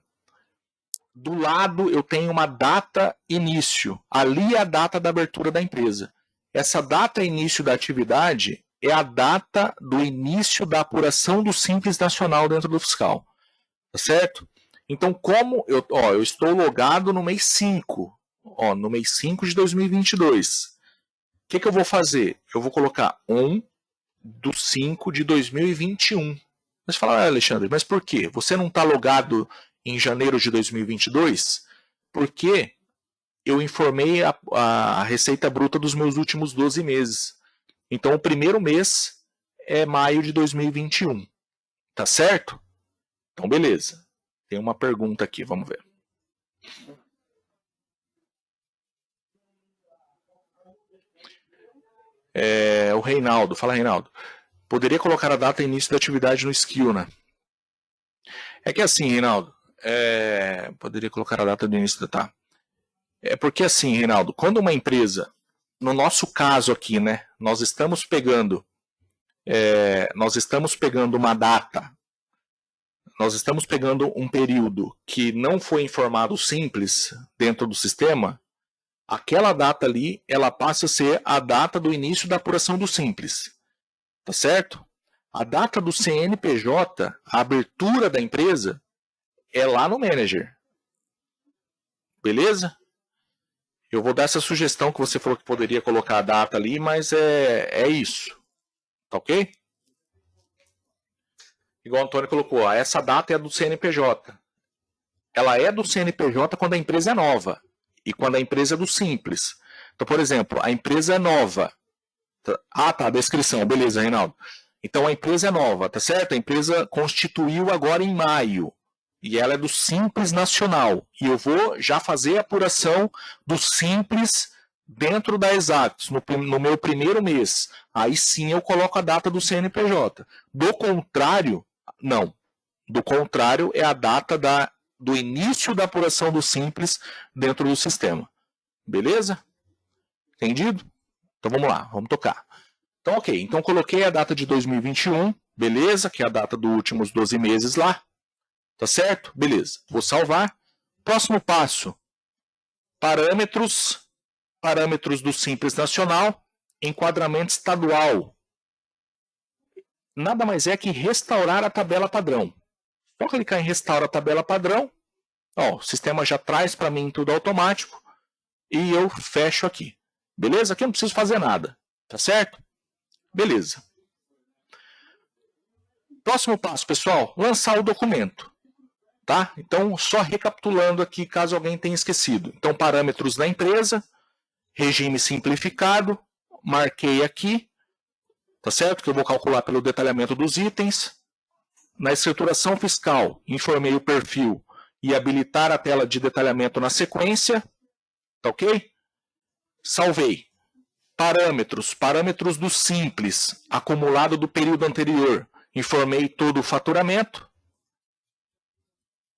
Speaker 1: do lado eu tenho uma data início. Ali é a data da abertura da empresa. Essa data início da atividade é a data do início da apuração do Simples Nacional dentro do fiscal. Tá certo? Então, como eu estou logado no mês 5, no mês 5 de 2022. O que eu vou fazer? Eu vou colocar 1/5 de 2021. Mas fala, Alexandre, mas por quê? Você não está logado em janeiro de 2022? Porque eu informei a receita bruta dos meus últimos 12 meses. Então, o primeiro mês é maio de 2021. Tá certo? Então, beleza. Tem uma pergunta aqui, vamos ver. O Reinaldo, fala Reinaldo. Poderia colocar a data e início da atividade no skill, né? É que assim, Reinaldo, poderia colocar a data do início da... Tá. É porque assim, Reinaldo, quando uma empresa, no nosso caso aqui, né, nós estamos pegando uma data, nós estamos pegando um período que não foi informado simples dentro do sistema, aquela data ali, ela passa a ser a data do início da apuração do simples. Tá certo? A data do CNPJ, a abertura da empresa, é lá no Manager. Beleza? Eu vou dar essa sugestão que você falou que poderia colocar a data ali, mas é isso. Tá ok? Igual o Antônio colocou, ó, essa data é do CNPJ. Ela é do CNPJ quando a empresa é nova e quando a empresa é do Simples. Então, por exemplo, a empresa é nova. Ah, tá, descrição. Beleza, Reinaldo. Então, a empresa é nova, tá certo? A empresa constituiu agora em maio. E ela é do Simples Nacional. E eu vou já fazer a apuração do Simples dentro da Exactus, no meu primeiro mês. Aí sim eu coloco a data do CNPJ. Do contrário, não. Do contrário, é a data do início da apuração do Simples dentro do sistema. Beleza? Entendido? Então vamos lá, vamos tocar. Então, ok. Então coloquei a data de 2021, beleza, que é a data dos últimos 12 meses lá. Tá certo? Beleza. Vou salvar. Próximo passo. Parâmetros. Parâmetros do Simples Nacional. Enquadramento estadual. Nada mais é que restaurar a tabela padrão. Só clicar em restaurar a tabela padrão. Ó, o sistema já traz para mim tudo automático. E eu fecho aqui. Beleza? Aqui eu não preciso fazer nada. Tá certo? Beleza. Próximo passo, pessoal. Lançar o documento. Tá? Então, só recapitulando aqui, caso alguém tenha esquecido. Então, parâmetros da empresa, regime simplificado, marquei aqui, tá certo? Que eu vou calcular pelo detalhamento dos itens. Na escrituração fiscal, informei o perfil e habilitar a tela de detalhamento na sequência, tá ok? Salvei. Parâmetros, parâmetros do Simples, acumulado do período anterior, informei todo o faturamento.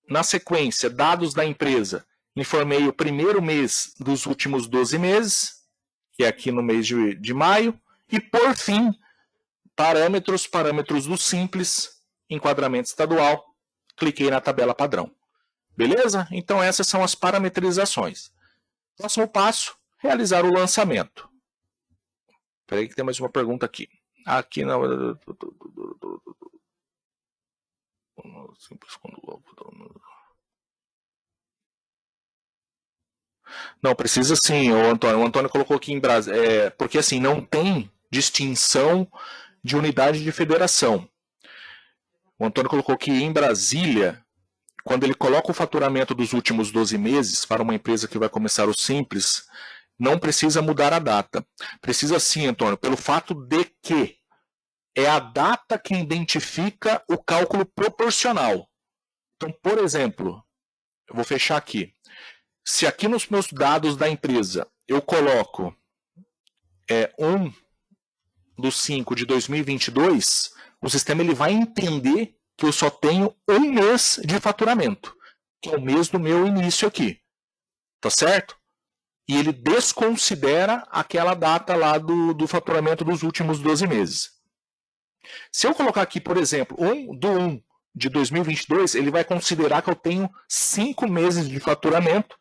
Speaker 1: Na sequência, dados da empresa, informei o primeiro mês dos últimos 12 meses, que é aqui no mês de maio. E, por fim, parâmetros do Simples, enquadramento estadual. Cliquei na tabela padrão. Beleza? Então, essas são as parametrizações. Próximo passo, realizar o lançamento. Espera aí que tem mais uma pergunta aqui. Aqui não... Simples quando... Não, precisa sim, o Antônio. O Antônio colocou aqui em Brasília. Porque assim, não tem distinção de unidade de federação. O Antônio colocou que em Brasília, quando ele coloca o faturamento dos últimos 12 meses para uma empresa que vai começar o Simples, não precisa mudar a data. Precisa sim, Antônio, pelo fato de que é a data que identifica o cálculo proporcional. Então, por exemplo, eu vou fechar aqui. Se aqui nos meus dados da empresa eu coloco 1/5 de 2022, o sistema ele vai entender que eu só tenho um mês de faturamento, que é o mês do meu início aqui. Tá certo? E ele desconsidera aquela data lá do faturamento dos últimos 12 meses. Se eu colocar aqui, por exemplo, 1 de 2022, ele vai considerar que eu tenho 5 meses de faturamento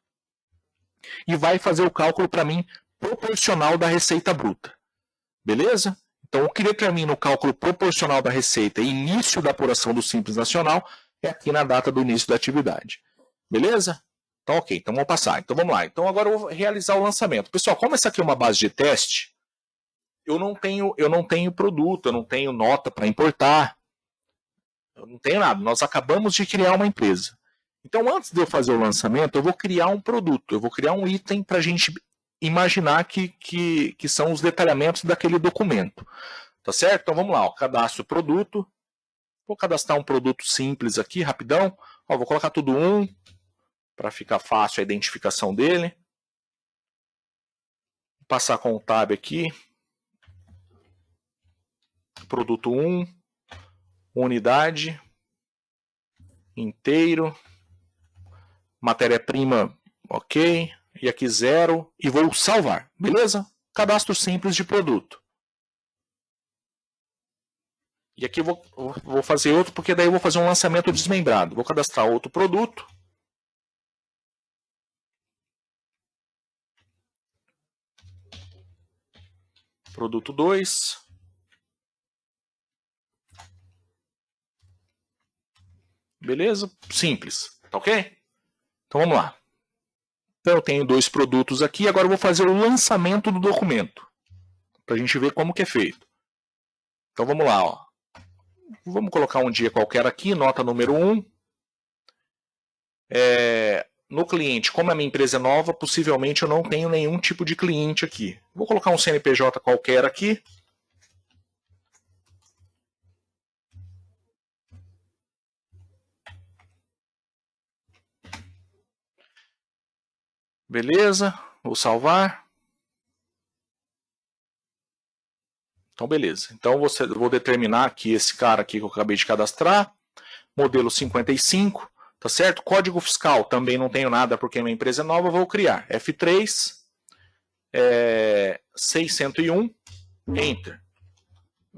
Speaker 1: e vai fazer o cálculo para mim proporcional da receita bruta. Beleza? Então, o que determina o cálculo proporcional da receita e início da apuração do Simples Nacional é aqui na data do início da atividade. Beleza? Então, ok. Então, vamos passar. Então, vamos lá. Então, agora eu vou realizar o lançamento. Pessoal, como essa aqui é uma base de teste, eu não tenho produto, eu não tenho nota para importar, eu não tenho nada. Nós acabamos de criar uma empresa. Então, antes de eu fazer o lançamento, eu vou criar um produto, eu vou criar um item para a gente imaginar que são os detalhamentos daquele documento. Tá certo? Então, vamos lá. Ó, cadastro produto. Vou cadastrar um produto simples aqui, rapidão. Ó, vou colocar tudo 1, para ficar fácil a identificação dele. Vou passar com o tab aqui. Produto 1, unidade, inteiro, matéria-prima, ok, e aqui 0, e vou salvar, beleza? Cadastro simples de produto. E aqui eu vou fazer outro, porque daí eu vou fazer um lançamento desmembrado. Vou cadastrar outro produto. Produto 2. Beleza? Simples, tá ok? Então vamos lá. Então, eu tenho 2 produtos aqui, agora eu vou fazer o lançamento do documento, para a gente ver como que é feito. Então, vamos lá. Ó. Vamos colocar um dia qualquer aqui, nota número 1. No cliente, como a minha empresa é nova, possivelmente eu não tenho nenhum tipo de cliente aqui. Vou colocar um CNPJ qualquer aqui. Beleza, vou salvar. Então, beleza. Então, vou determinar aqui esse cara aqui que eu acabei de cadastrar. Modelo 55, tá certo? Código fiscal, também não tenho nada porque minha empresa é nova, vou criar. F3, 601, Enter.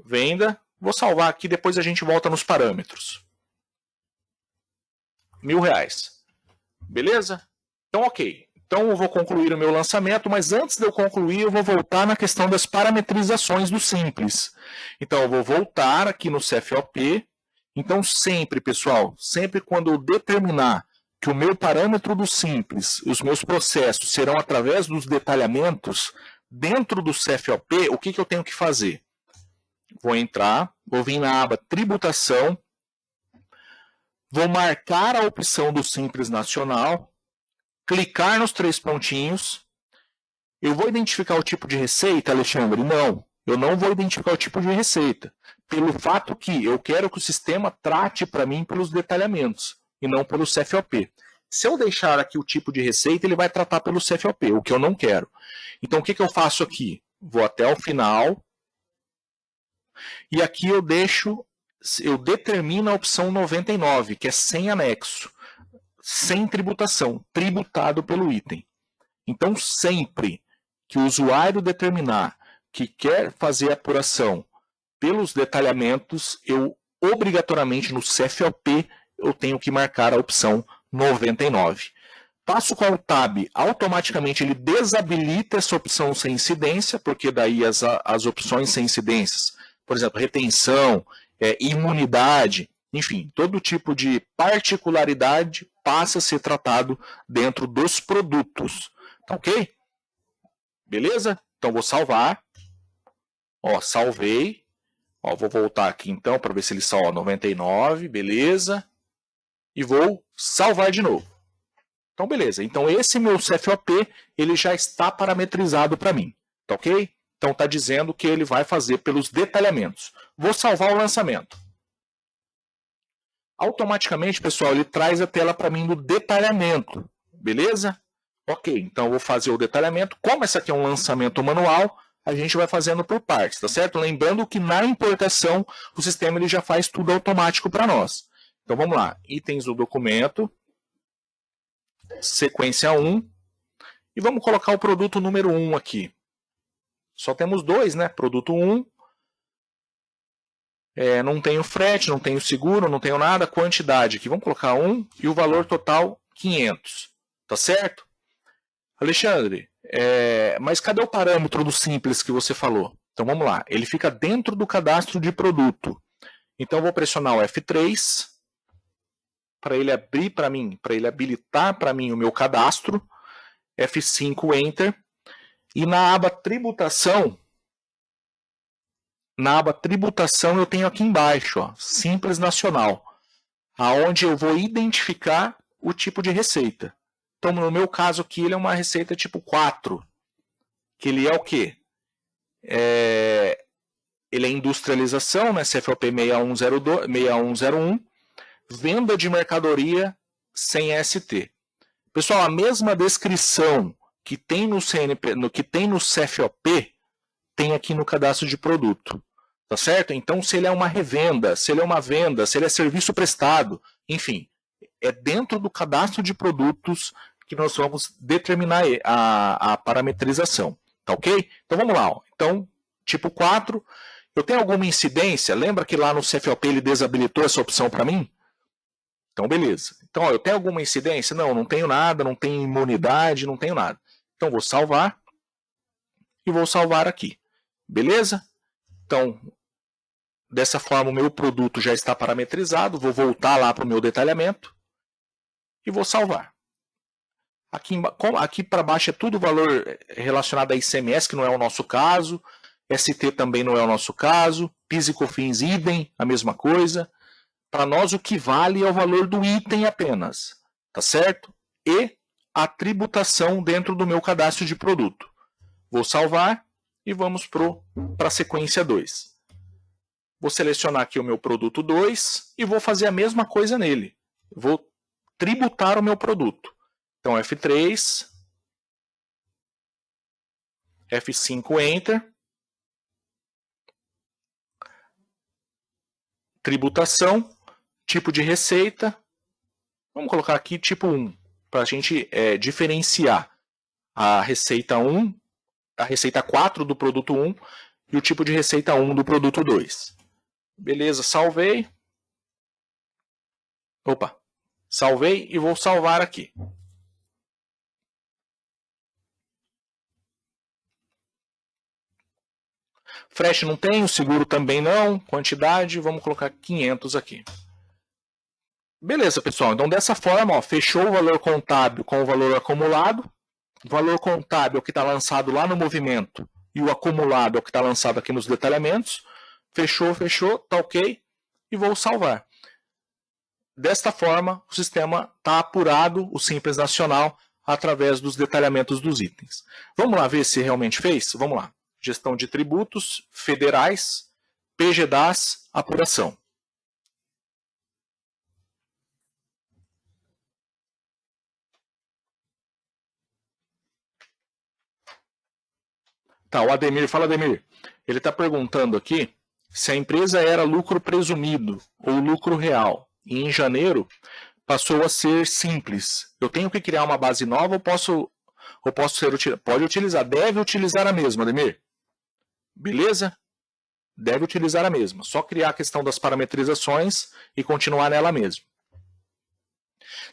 Speaker 1: Venda. Vou salvar aqui, depois a gente volta nos parâmetros. R$1.000. Beleza? Então, ok. Então, eu vou concluir o meu lançamento, mas antes de eu concluir, eu vou voltar na questão das parametrizações do Simples. Então, eu vou voltar aqui no CFOP. Então, sempre, pessoal, sempre quando eu determinar que o meu parâmetro do Simples, os meus processos serão através dos detalhamentos, dentro do CFOP, o que eu tenho que fazer? Vou entrar, vou vir na aba Tributação, vou marcar a opção do Simples Nacional, clicar nos 3 pontinhos. Eu vou identificar o tipo de receita, Alexandre? Não, eu não vou identificar o tipo de receita, pelo fato que eu quero que o sistema trate para mim pelos detalhamentos e não pelo CFOP. Se eu deixar aqui o tipo de receita, ele vai tratar pelo CFOP, o que eu não quero. Então, o que eu faço aqui? Vou até o final e aqui eu determino a opção 99, que é sem anexo, sem tributação, tributado pelo item. Então, sempre que o usuário determinar que quer fazer a apuração pelos detalhamentos, eu obrigatoriamente no CFOP eu tenho que marcar a opção 99. Passo com o Tab, automaticamente ele desabilita essa opção sem incidência, porque daí as opções sem incidências, por exemplo, retenção, imunidade, enfim, todo tipo de particularidade passa a ser tratado dentro dos produtos. Tá ok? Beleza? Então vou salvar. Ó, salvei. Ó, vou voltar aqui então para ver se ele salva 99, beleza? E vou salvar de novo. Então beleza. Então esse meu CFOP, ele já está parametrizado para mim, tá ok? Então está dizendo que ele vai fazer pelos detalhamentos. Vou salvar o lançamento. Automaticamente, pessoal, ele traz a tela para mim do detalhamento, beleza? Ok, então eu vou fazer o detalhamento. Como esse aqui é um lançamento manual, a gente vai fazendo por partes, tá certo? Lembrando que na importação, o sistema ele já faz tudo automático para nós. Então vamos lá, itens do documento, sequência 1, e vamos colocar o produto número 1 aqui. Só temos 2, né? Produto 1, não tenho frete, não tenho seguro, não tenho nada, quantidade aqui. Vamos colocar 1 e o valor total 500, tá certo? Alexandre, mas cadê o parâmetro do Simples que você falou? Então vamos lá, ele fica dentro do cadastro de produto. Então eu vou pressionar o F3 para ele abrir para mim, para ele habilitar para mim o meu cadastro. F5 Enter. E na aba Tributação, eu tenho aqui embaixo, ó, Simples Nacional, aonde eu vou identificar o tipo de receita. Então, no meu caso aqui, ele é uma receita tipo 4, que ele é o quê? Ele é industrialização, né? CFOP 6101, venda de mercadoria sem ST. Pessoal, a mesma descrição que tem no CFOP, tem aqui no cadastro de produto. Tá certo? Então, se ele é uma revenda, se ele é uma venda, se ele é serviço prestado, enfim, é dentro do cadastro de produtos que nós vamos determinar a parametrização. Tá ok? Então, vamos lá. Ó. Então, tipo 4, eu tenho alguma incidência? Lembra que lá no CFOP ele desabilitou essa opção para mim? Então, beleza. Então, ó, eu tenho alguma incidência? Não, não tenho nada, não tenho imunidade, não tenho nada. Então, vou salvar e vou salvar aqui. Beleza? Então, dessa forma, o meu produto já está parametrizado. Vou voltar lá para o meu detalhamento e vou salvar. Aqui para baixo é tudo valor relacionado a ICMS, que não é o nosso caso. ST também não é o nosso caso. PIS e COFINS, idem, a mesma coisa. Para nós, o que vale é o valor do item apenas, tá certo? E a tributação dentro do meu cadastro de produto. Vou salvar e vamos para a sequência 2. Vou selecionar aqui o meu produto 2 e vou fazer a mesma coisa nele. Vou tributar o meu produto. Então, F3, F5, Enter. Tributação, tipo de receita. Vamos colocar aqui tipo 1, para a gente diferenciar a receita 1, a receita 4 do produto 1 e o tipo de receita 1 do produto 2. Beleza, salvei. Opa, salvei e vou salvar aqui. Frete não tem, o seguro também não. Quantidade, vamos colocar 500 aqui. Beleza, pessoal. Então, dessa forma, ó, fechou o valor contábil com o valor acumulado. O valor contábil é o que está lançado lá no movimento e o acumulado é o que está lançado aqui nos detalhamentos. Fechou, fechou, tá ok. E vou salvar. Desta forma, o sistema está apurado, o Simples Nacional, através dos detalhamentos dos itens. Vamos lá ver se realmente fez? Vamos lá. Gestão de tributos federais, PGDAS, apuração. Tá, o Ademir, fala Ademir. Ele está perguntando aqui se a empresa era lucro presumido ou lucro real. E em janeiro passou a ser simples. Eu tenho que criar uma base nova ou pode utilizar, deve utilizar a mesma, Ademir. Beleza? Deve utilizar a mesma. Só criar a questão das parametrizações e continuar nela mesmo.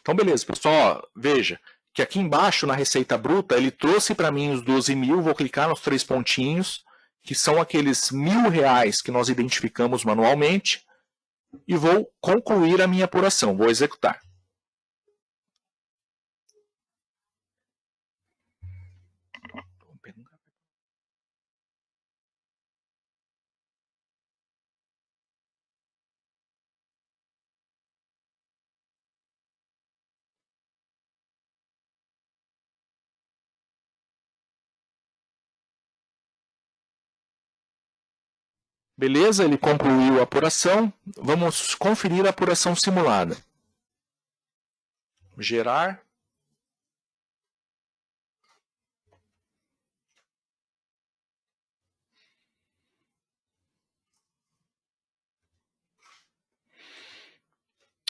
Speaker 1: Então, beleza, pessoal. Veja que aqui embaixo, na receita bruta, ele trouxe para mim os 12 mil. Vou clicar nos 3 pontinhos, que são aqueles R$1.000 que nós identificamos manualmente. E vou concluir a minha apuração. Vou executar. Beleza, ele concluiu a apuração. Vamos conferir a apuração simulada. Gerar.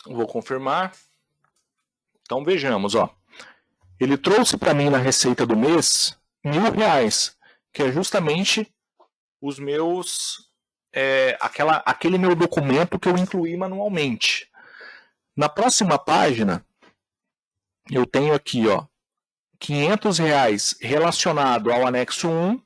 Speaker 1: Vou confirmar. Então vejamos, ó. Ele trouxe para mim na receita do mês R$1.000, que é justamente os meus, aquele meu documento que eu incluí manualmente. Na próxima página, eu tenho aqui, ó, R$500 relacionado ao anexo 1,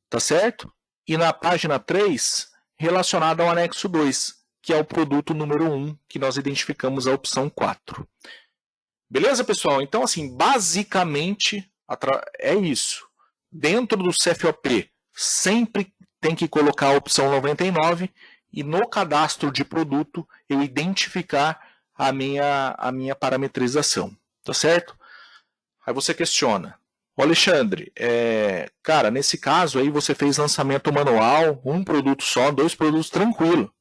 Speaker 1: tá certo? E na página 3, relacionado ao anexo 2, que é o produto número 1, que nós identificamos a opção 4. Beleza, pessoal? Então, assim, basicamente é isso. Dentro do CFOP, sempre tem que colocar a opção 99 e no cadastro de produto eu identificar a minha parametrização. Tá certo? Aí você questiona. Alexandre, cara, nesse caso aí você fez lançamento manual, um produto só, 2 produtos, tranquilo.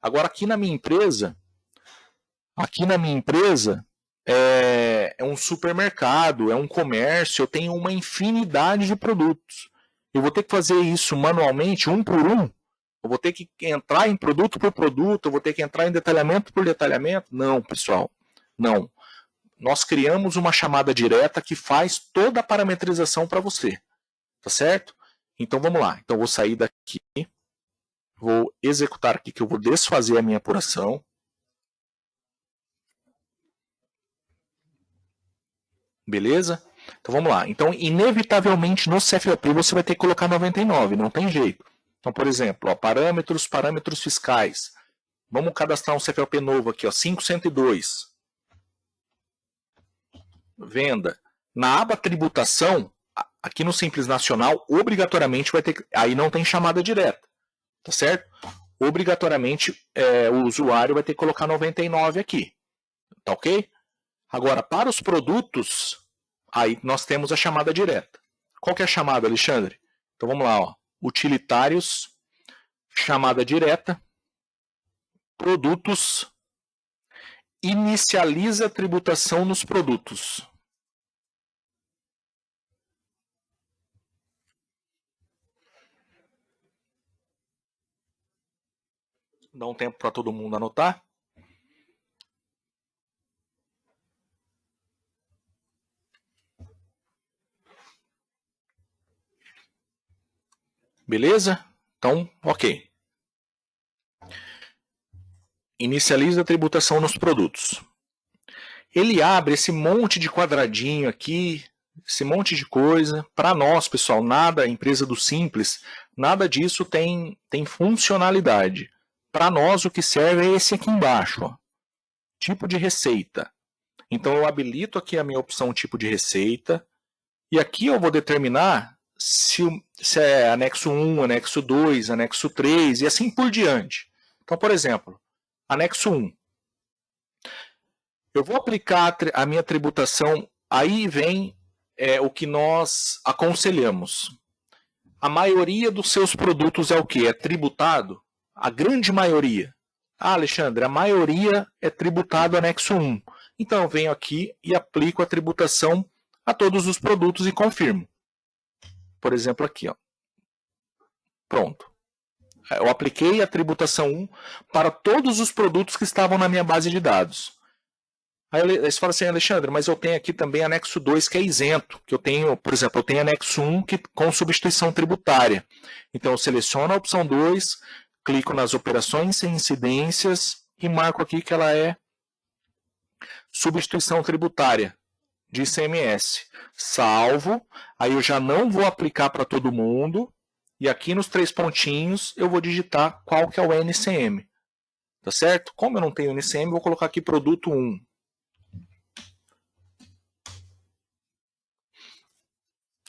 Speaker 1: Agora aqui na minha empresa é um supermercado, é um comércio, eu tenho uma infinidade de produtos. Eu vou ter que fazer isso manualmente, um por um? Eu vou ter que entrar em produto por produto? Eu vou ter que entrar em detalhamento por detalhamento? Não, pessoal, não. Nós criamos uma chamada direta que faz toda a parametrização para você. Tá certo? Então vamos lá. Então eu vou sair daqui, vou executar aqui que eu vou desfazer a minha apuração. Beleza? Então vamos lá. Então, inevitavelmente no CFOP você vai ter que colocar 99, não tem jeito. Então, por exemplo, ó, parâmetros fiscais. Vamos cadastrar um CFOP novo aqui, ó, 5102. venda. Na aba tributação, aqui no Simples Nacional, obrigatoriamente vai ter, aí não tem chamada direta, tá certo? Obrigatoriamente o usuário vai ter que colocar 99 aqui, tá ok? Agora, para os produtos, aí nós temos a chamada direta. Qual que é a chamada, Alexandre? Então vamos lá, ó. Utilitários, chamada direta, produtos, inicializa a tributação nos produtos. Dá um tempo para todo mundo anotar. Beleza? Então, ok. Inicializa a tributação nos produtos. Ele abre esse monte de quadradinho aqui, esse monte de coisa. Para nós, pessoal, nada, empresa do Simples, nada disso tem funcionalidade. Para nós, o que serve é esse aqui embaixo, ó. Tipo de receita. Então, eu habilito aqui a minha opção tipo de receita. E aqui eu vou determinar se é anexo 1, anexo 2, anexo 3 e assim por diante. Então, por exemplo, anexo 1. Eu vou aplicar a minha tributação, aí vem o que nós aconselhamos. A maioria dos seus produtos é o quê? É tributado? A grande maioria. Ah, Alexandre, a maioria é tributado anexo 1. Então eu venho aqui e aplico a tributação a todos os produtos e confirmo. Por exemplo, aqui, ó. Pronto. Eu apliquei a tributação 1 para todos os produtos que estavam na minha base de dados. Aí você fala assim, Alexandre, mas eu tenho aqui também anexo 2 que é isento, que eu tenho, por exemplo, eu tenho anexo 1 com substituição tributária. Então eu seleciono a opção 2, clico nas operações sem incidências e marco aqui que ela é substituição tributária de ICMS. Salvo, aí eu já não vou aplicar para todo mundo, e aqui nos 3 pontinhos eu vou digitar qual que é o NCM. Tá certo? Como eu não tenho NCM, vou colocar aqui produto 1.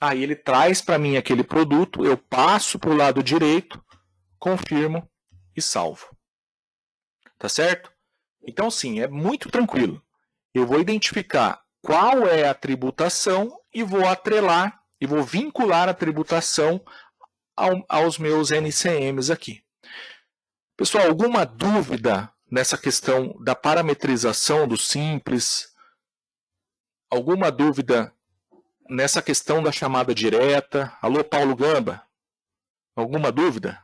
Speaker 1: Aí ele traz para mim aquele produto, eu passo para o lado direito, confirmo e salvo. Tá certo? Então, sim, é muito tranquilo. Eu vou identificar qual é a tributação e vou atrelar e vou vincular a tributação aos meus NCMs aqui. Pessoal, alguma dúvida nessa questão da parametrização do Simples? Alguma dúvida nessa questão da chamada direta? Alô, Paulo Gamba? Alguma dúvida?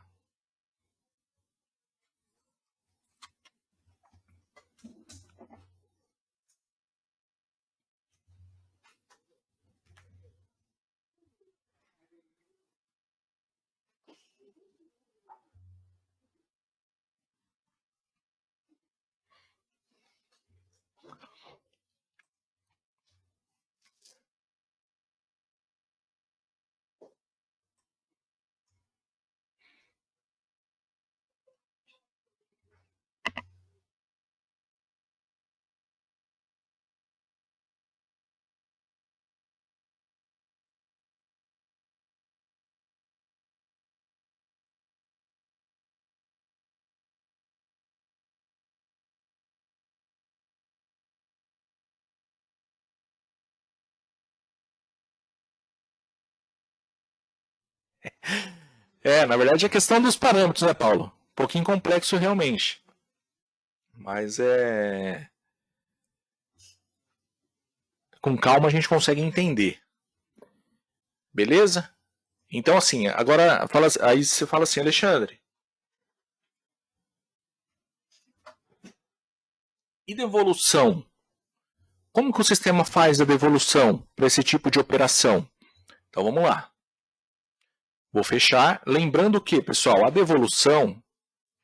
Speaker 1: Na verdade é questão dos parâmetros, né, Paulo? Um pouquinho complexo realmente. Mas com calma a gente consegue entender. Beleza? Então, assim, agora aí você fala assim, Alexandre. E devolução? Como que o sistema faz a devolução para esse tipo de operação? Então vamos lá. Vou fechar. Lembrando que, pessoal, a devolução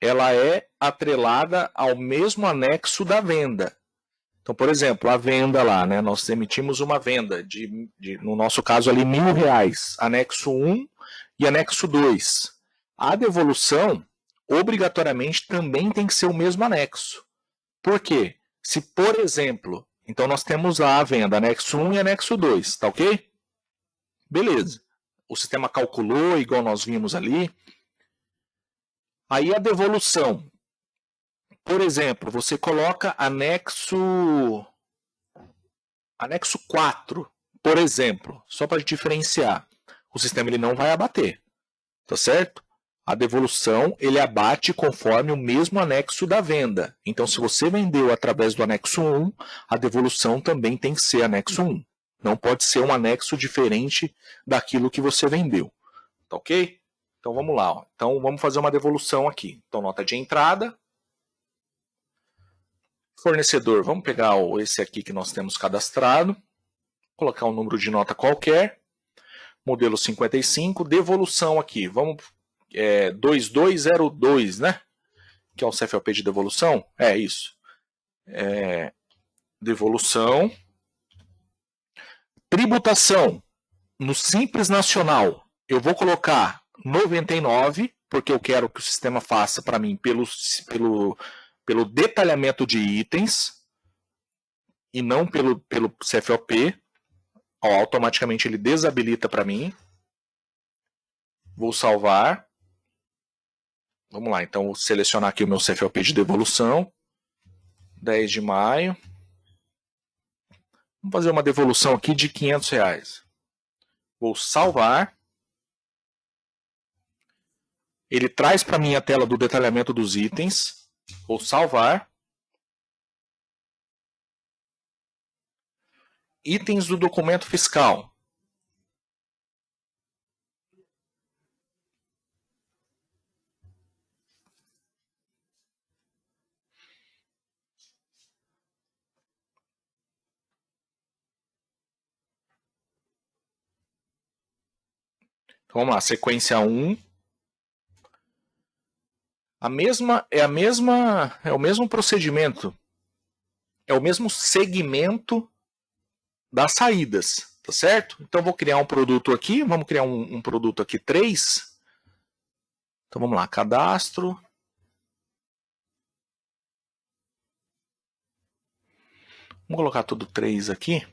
Speaker 1: ela é atrelada ao mesmo anexo da venda. Então, por exemplo, a venda lá, né? Nós emitimos uma venda no nosso caso ali, R$1.000, anexo 1 e anexo 2. A devolução, obrigatoriamente, também tem que ser o mesmo anexo. Por quê? Se, por exemplo, Então, nós temos lá a venda anexo 1 e anexo 2, tá ok? Beleza. O sistema calculou, igual nós vimos ali. Aí a devolução. Por exemplo, você coloca anexo 4, por exemplo, só para diferenciar. O sistema ele não vai abater, tá certo? A devolução ele abate conforme o mesmo anexo da venda. Então, se você vendeu através do anexo 1, a devolução também tem que ser anexo 1. Não pode ser um anexo diferente daquilo que você vendeu. Tá ok? Então, vamos lá. Ó. Então, vamos fazer uma devolução aqui. Então, nota de entrada. Fornecedor, vamos pegar esse aqui que nós temos cadastrado. Colocar um número de nota qualquer. Modelo 55. Devolução aqui. Vamos... 2202, né? Que é o CFOP de devolução. É isso. Devolução. Tributação. No Simples Nacional, eu vou colocar 99, porque eu quero que o sistema faça para mim pelo detalhamento de itens e não pelo CFOP. Ó, automaticamente ele desabilita para mim. Vou salvar. Vamos lá, então vou selecionar aqui o meu CFOP de devolução. 10 de maio. Vamos fazer uma devolução aqui de R$500. Vou salvar. Ele traz para mim a tela do detalhamento dos itens. Vou salvar. Itens do documento fiscal. Então, vamos lá, sequência 1. É o mesmo procedimento. É o mesmo segmento das saídas, tá certo? Então, vou criar um produto aqui. Vamos criar um produto aqui 3. Então, vamos lá, cadastro. Vamos colocar tudo 3 aqui.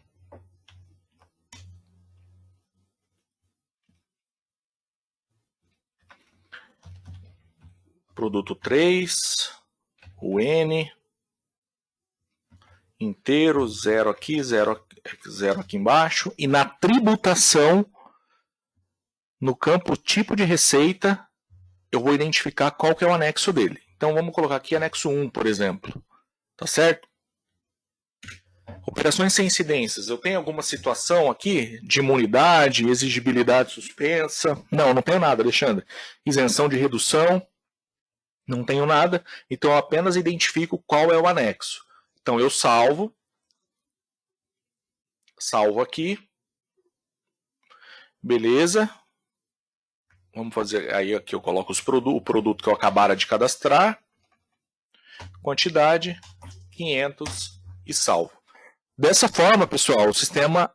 Speaker 1: Produto 3, o N, inteiro, 0 aqui, 0 aqui embaixo. E na tributação, no campo tipo de receita, eu vou identificar qual que é o anexo dele. Então, vamos colocar aqui anexo 1, por exemplo. Tá certo? Operações sem incidências. Eu tenho alguma situação aqui de imunidade, exigibilidade suspensa? Não, não tenho nada, Alexandre. Isenção de redução? Não tenho nada. Então, eu apenas identifico qual é o anexo. Então, eu salvo. Salvo aqui. Beleza. Vamos fazer... Aí aqui eu coloco o produto que eu acabara de cadastrar. Quantidade, 500 e salvo. Dessa forma, pessoal, o sistema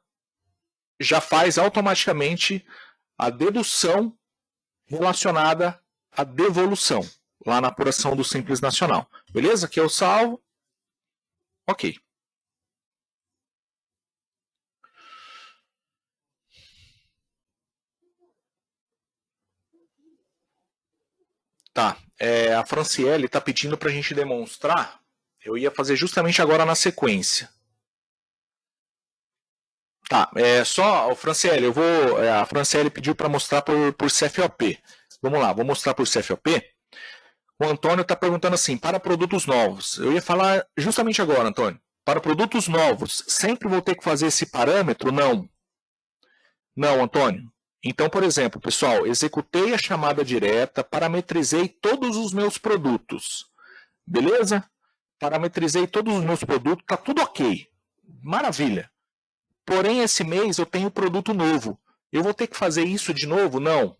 Speaker 1: já faz automaticamente a dedução relacionada à devolução, lá na apuração do Simples Nacional. Beleza? Aqui eu salvo. Ok. Tá. A Franciele está pedindo para a gente demonstrar. Eu ia fazer justamente agora na sequência. Tá, só, Franciele, a Franciele pediu para mostrar por CFOP. Vamos lá, vou mostrar por CFOP. O Antônio está perguntando assim, para produtos novos. Eu ia falar justamente agora, Antônio. Para produtos novos, sempre vou ter que fazer esse parâmetro? Não. Não, Antônio. Então, por exemplo, pessoal, executei a chamada direta, parametrizei todos os meus produtos. Beleza? Parametrizei todos os meus produtos, está tudo ok. Maravilha. Porém, esse mês eu tenho produto novo. Eu vou ter que fazer isso de novo? Não.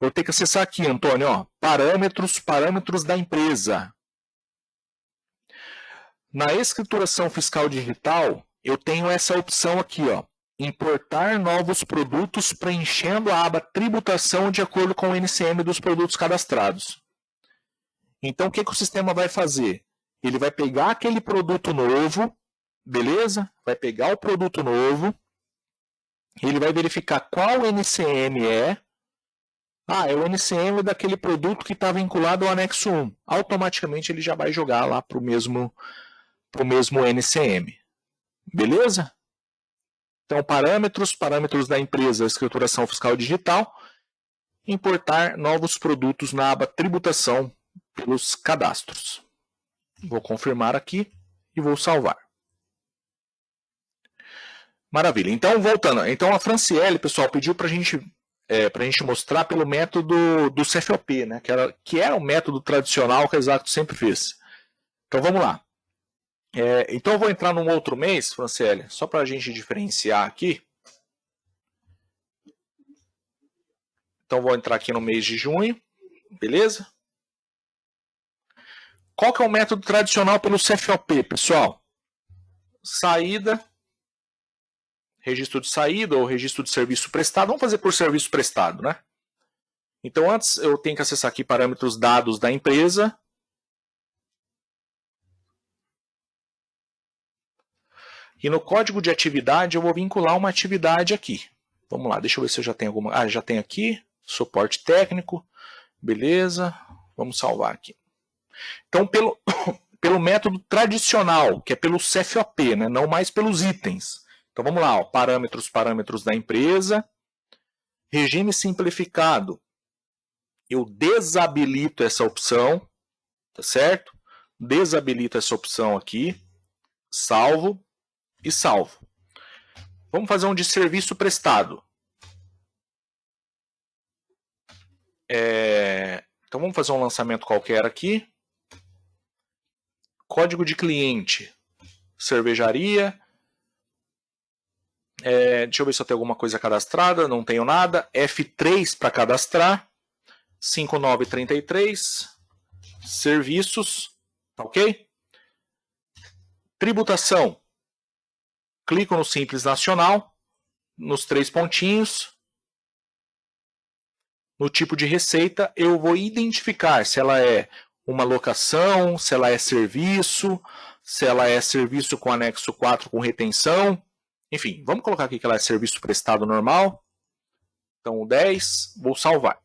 Speaker 1: Vou ter que acessar aqui, Antônio, ó, parâmetros da empresa. Na escrituração fiscal digital, eu tenho essa opção aqui, ó, importar novos produtos preenchendo a aba tributação de acordo com o NCM dos produtos cadastrados. Então, o que o sistema vai fazer? Ele vai pegar aquele produto novo, beleza? Vai pegar o produto novo, ele vai verificar qual NCM é. Ah, é o NCM daquele produto que está vinculado ao anexo 1. Automaticamente ele já vai jogar lá para o mesmo NCM. Beleza? Então, parâmetros da empresa, escrituração fiscal digital, importar novos produtos na aba tributação pelos cadastros. Vou confirmar aqui e vou salvar. Maravilha. Então, voltando. Então, a Franciele, pessoal, pediu para a gente mostrar pelo método do CFOP, né? Que era o método tradicional que a Exacto sempre fez. Então, vamos lá. Então, eu vou entrar num outro mês, Franciele, só para a gente diferenciar aqui. Então, vou entrar aqui no mês de junho, beleza? Qual que é o método tradicional pelo CFOP, pessoal? Saída, registro de saída ou registro de serviço prestado. Vamos fazer por serviço prestado, né? Então, antes eu tenho que acessar aqui parâmetros dados da empresa. E no código de atividade eu vou vincular uma atividade aqui. Vamos lá, deixa eu ver se eu já tenho alguma. Ah, já tem aqui. Suporte técnico. Beleza. Vamos salvar aqui. Então, pelo método tradicional, que é pelo CFOP, né? Não mais pelos itens. Então, vamos lá. Ó, parâmetros da empresa. Regime simplificado. Eu desabilito essa opção. Tá certo? Desabilito essa opção aqui. Salvo. E salvo. Vamos fazer um de serviço prestado. Então vamos fazer um lançamento qualquer aqui. Código de cliente. Cervejaria. Deixa eu ver se eu tenho alguma coisa cadastrada. Não tenho nada. F3 para cadastrar. 5933. Serviços. Ok? Tributação. Clico no Simples Nacional. Nos 3 pontinhos. No tipo de receita, eu vou identificar se ela é uma locação, se ela é serviço, se ela é serviço com anexo 4 com retenção. Enfim, vamos colocar aqui que ela é serviço prestado normal. Então, 10, vou salvar.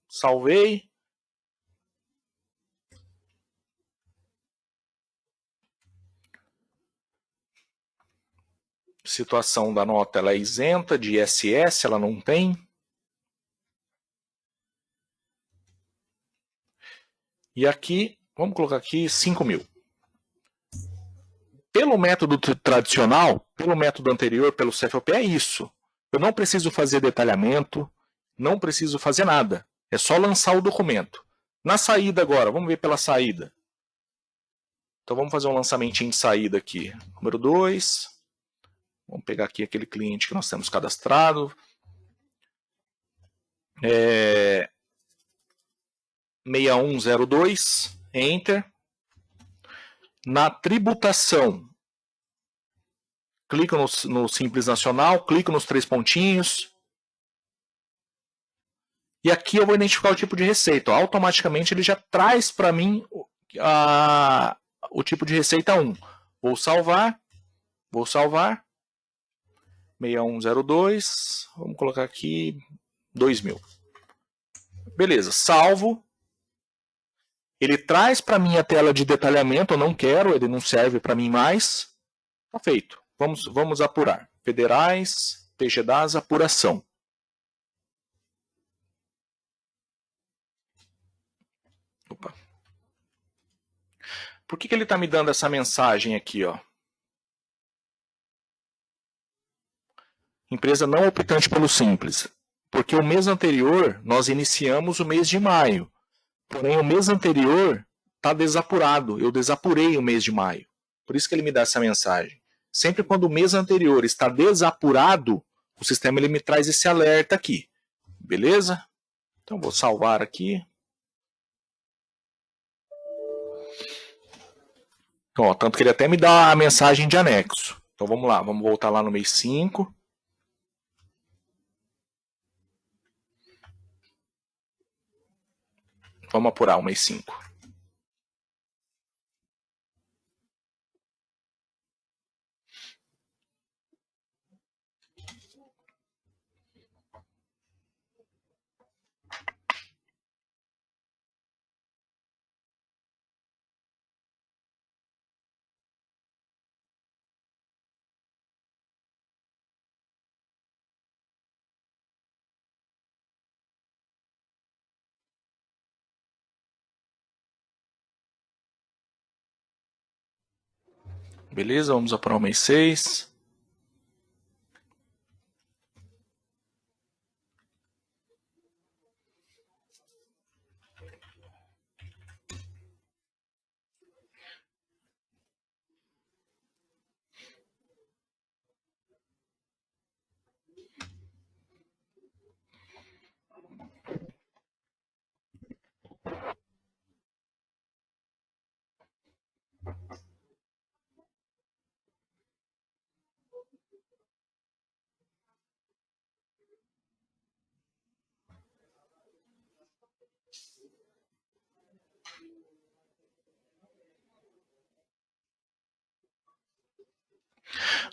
Speaker 1: Salvei. Situação da nota, ela é isenta de ISS, ela não tem. E aqui, vamos colocar aqui 5.000. Pelo método tradicional, pelo método anterior, pelo CFOP, é isso. Eu não preciso fazer detalhamento, não preciso fazer nada. É só lançar o documento. Na saída agora, vamos ver pela saída. Então vamos fazer um lançamentinho de saída aqui. Número 2. Vamos pegar aqui aquele cliente que nós temos cadastrado. 6102, Enter. Na tributação, clico no Simples Nacional, clico nos 3 pontinhos. E aqui eu vou identificar o tipo de receita. Automaticamente ele já traz para mim o tipo de receita 1. Vou salvar. 6102. Vamos colocar aqui 2.000. Beleza, salvo. Ele traz para mim a tela de detalhamento, eu não quero, ele não serve para mim mais. Está feito. Vamos apurar. Federais, PGDAS, apuração. Opa. Por que ele está me dando essa mensagem aqui, ó? Empresa não optante pelo Simples. Porque o mês anterior, nós iniciamos o mês de maio. Porém, o mês anterior está desapurado. Eu desapurei o mês de maio. Por isso que ele me dá essa mensagem. Sempre quando o mês anterior está desapurado, o sistema ele me traz esse alerta aqui. Beleza? Então, vou salvar aqui. Então, ó, tanto que ele até me dá a mensagem de anexo. Então, vamos lá. Vamos voltar lá no mês 5. Vamos apurar o mês 5. Beleza, vamos para o mês 6.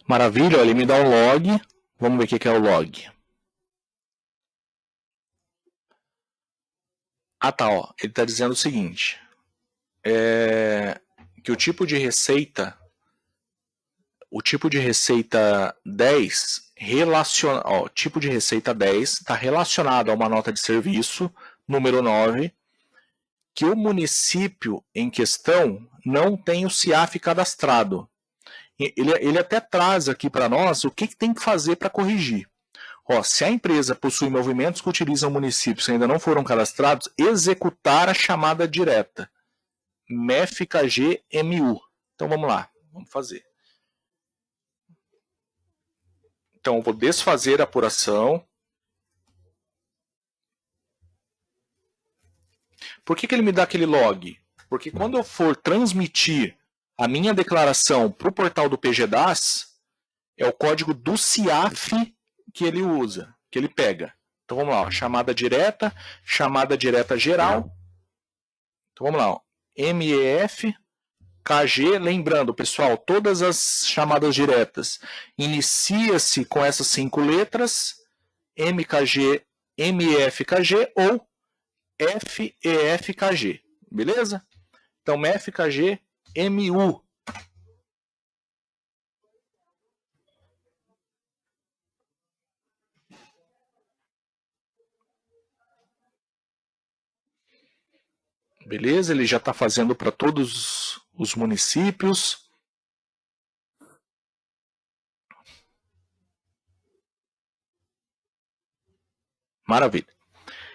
Speaker 1: Maravilha, ele me dá um log. Vamos ver o que é o log. Ah, tá, ó. Ele está dizendo o seguinte. Que o tipo de receita 10 tipo de receita 10 está relacionado a uma nota de serviço, número 9, que o município em questão não tem o CIAF cadastrado. Ele até traz aqui para nós o que tem que fazer para corrigir. Ó, se a empresa possui movimentos que utilizam municípios que ainda não foram cadastrados, executar a chamada direta. MEF-KG-MU. Então vamos lá, vamos fazer. Então eu vou desfazer a apuração. Por que ele me dá aquele log? Porque quando eu for transmitir a minha declaração para o portal do PGDAS, é o código do CIAF que ele usa, que ele pega. Então vamos lá, ó, chamada direta geral. Então vamos lá, ó, MEF, KG, lembrando, pessoal, todas as chamadas diretas inicia-se com essas 5 letras, MKG, MFKG ou FEFKG, beleza? Então, MEFKG, MU. Beleza? Ele já está fazendo para todos os municípios. Maravilha.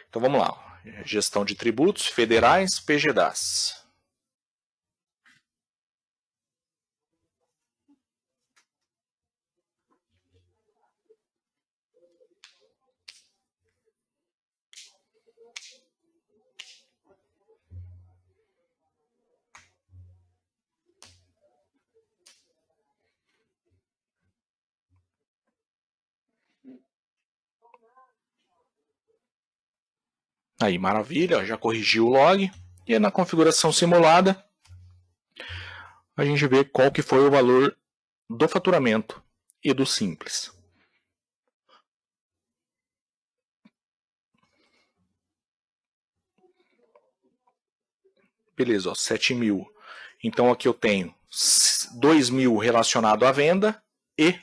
Speaker 1: Então vamos lá. Gestão de tributos federais, PGDAS. Aí, maravilha, já corrigiu o log. E na configuração simulada, a gente vê qual que foi o valor do faturamento e do simples. Beleza, ó, 7 mil. Então aqui eu tenho 2 mil relacionado à venda e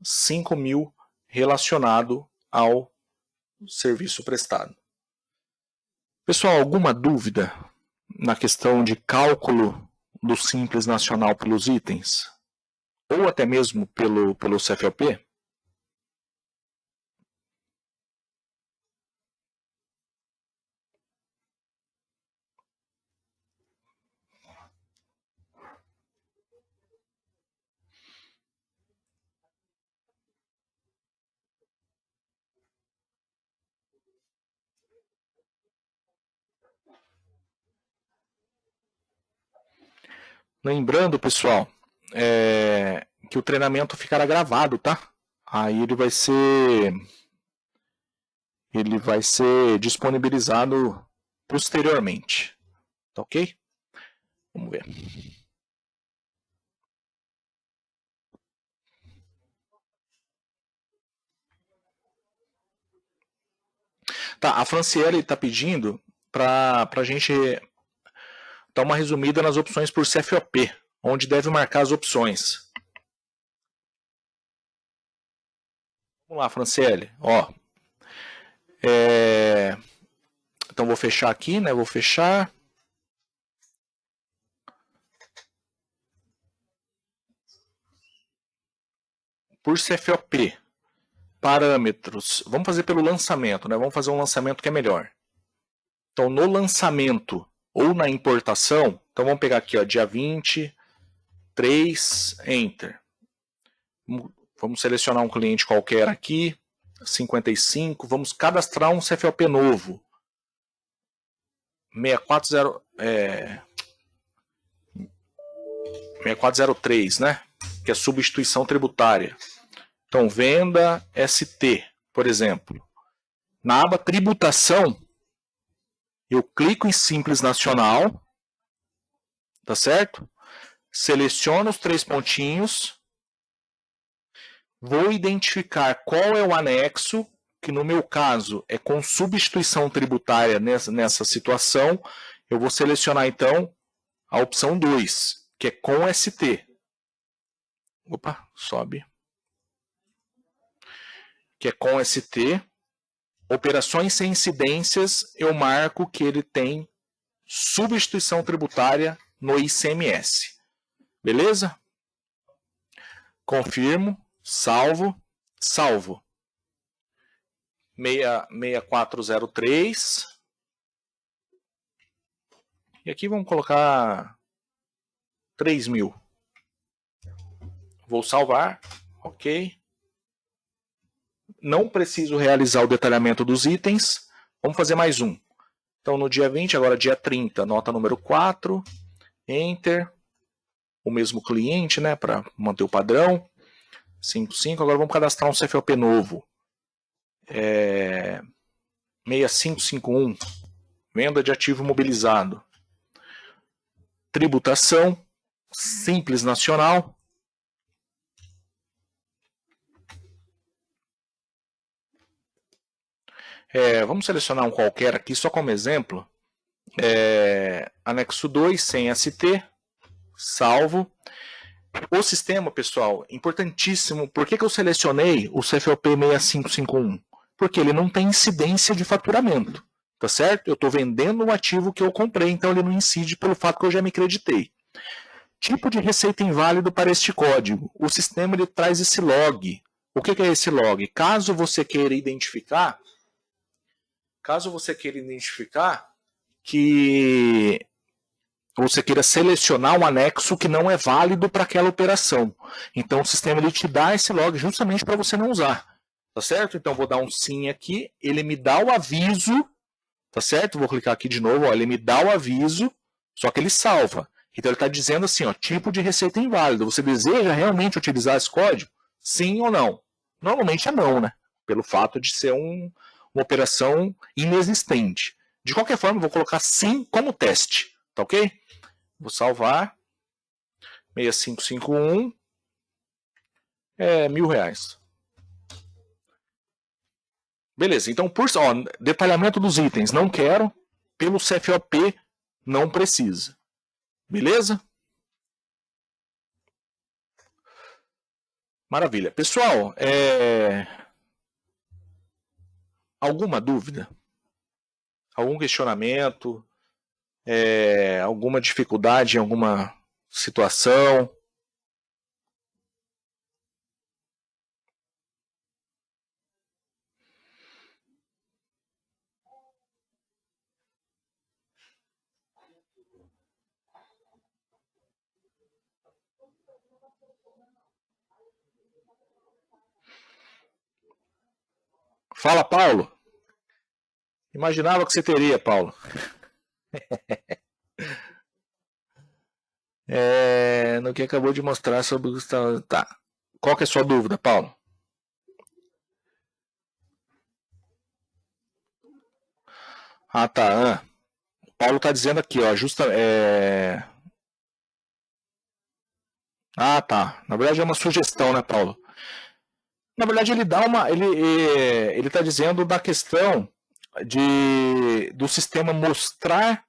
Speaker 1: 5 mil relacionado ao serviço prestado. Pessoal, alguma dúvida na questão de cálculo do Simples Nacional pelos itens? Ou até mesmo pelo CFOP? Lembrando, pessoal, que o treinamento ficará gravado, tá? Aí ele vai ser disponibilizado posteriormente, tá ok? Vamos ver. Tá, a Franciele está pedindo para a gente dar uma resumida nas opções por CFOP, onde deve marcar as opções. Vamos lá, Franciele. Ó, então vou fechar aqui, né? Vou fechar. por CFOP, parâmetros, vamos fazer pelo lançamento, né? Vamos fazer um lançamento que é melhor. Então, no lançamento ou na importação, então vamos pegar aqui, ó, dia 23, Enter. Vamos selecionar um cliente qualquer aqui, 55, vamos cadastrar um CFOP novo. 6403, né? Que é substituição tributária. Então, venda ST, por exemplo. Na aba tributação, eu clico em Simples Nacional, tá certo? Seleciono os 3 pontinhos, vou identificar qual é o anexo, que no meu caso é com substituição tributária nessa situação. Eu vou selecionar então a opção 2, que é com ST. Opa, sobe. Que é com ST. Operações sem incidências, eu marco que ele tem substituição tributária no ICMS. Beleza? Confirmo, salvo. 6403. E aqui vamos colocar 3.000. Vou salvar, ok. Não preciso realizar o detalhamento dos itens. Vamos fazer mais um. Então, no dia 20, agora dia 30, nota número 4, Enter. O mesmo cliente, né, para manter o padrão. 55, agora vamos cadastrar um CFOP novo. 6551, venda de ativo imobilizado. Tributação, Simples Nacional. Vamos selecionar um qualquer aqui, só como exemplo. Anexo 2, sem ST, salvo. O sistema, pessoal, importantíssimo. Por que eu selecionei o CFOP 6551? Porque ele não tem incidência de faturamento, tá certo? Eu estou vendendo um ativo que eu comprei, então ele não incide pelo fato que eu já me creditei. Tipo de receita inválido para este código. O sistema ele traz esse log. O que é esse log? Caso você queira identificar que você queira selecionar um anexo que não é válido para aquela operação. Então o sistema ele te dá esse log justamente para você não usar. Tá certo? Então vou dar um sim aqui, ele me dá o aviso, tá certo? Vou clicar aqui de novo, ó, ele me dá o aviso, só que ele salva. Então ele está dizendo assim, ó, tipo de receita inválido. Você deseja realmente utilizar esse código? Sim ou não? Normalmente é não, né? Pelo fato de ser uma operação inexistente. De qualquer forma, eu vou colocar sim como teste, tá ok? Vou salvar. 6551 R$1.000. Beleza, então detalhamento dos itens, não quero. Pelo CFOP, não precisa. Beleza? Maravilha. Pessoal, alguma dúvida? Algum questionamento? Alguma dificuldade em alguma situação? Fala, Paulo. Imaginava que você teria, Paulo. No que acabou de mostrar sobre o... Tá. Qual que é a sua dúvida, Paulo? Ah, tá. O Paulo está dizendo aqui, ó, Ah, tá. Na verdade é uma sugestão, né, Paulo? Na verdade ele dá ele está dizendo da questão do sistema mostrar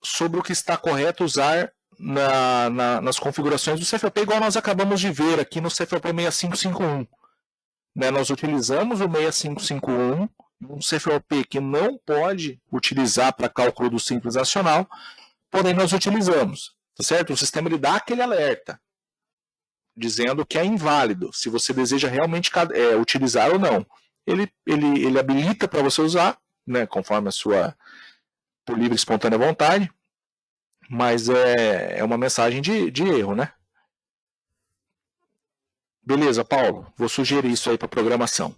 Speaker 1: sobre o que está correto usar nas configurações do CFOP, igual nós acabamos de ver aqui no CFOP 6551. Né, nós utilizamos o 6551, um CFOP que não pode utilizar para cálculo do Simples Nacional, porém nós utilizamos, tá certo? O sistema ele dá aquele alerta. dizendo que é inválido, se você deseja realmente utilizar ou não. Ele habilita para você usar, né, conforme a sua, por livre e espontânea vontade, mas é uma mensagem de erro, né? Beleza, Paulo, vou sugerir isso aí para programação.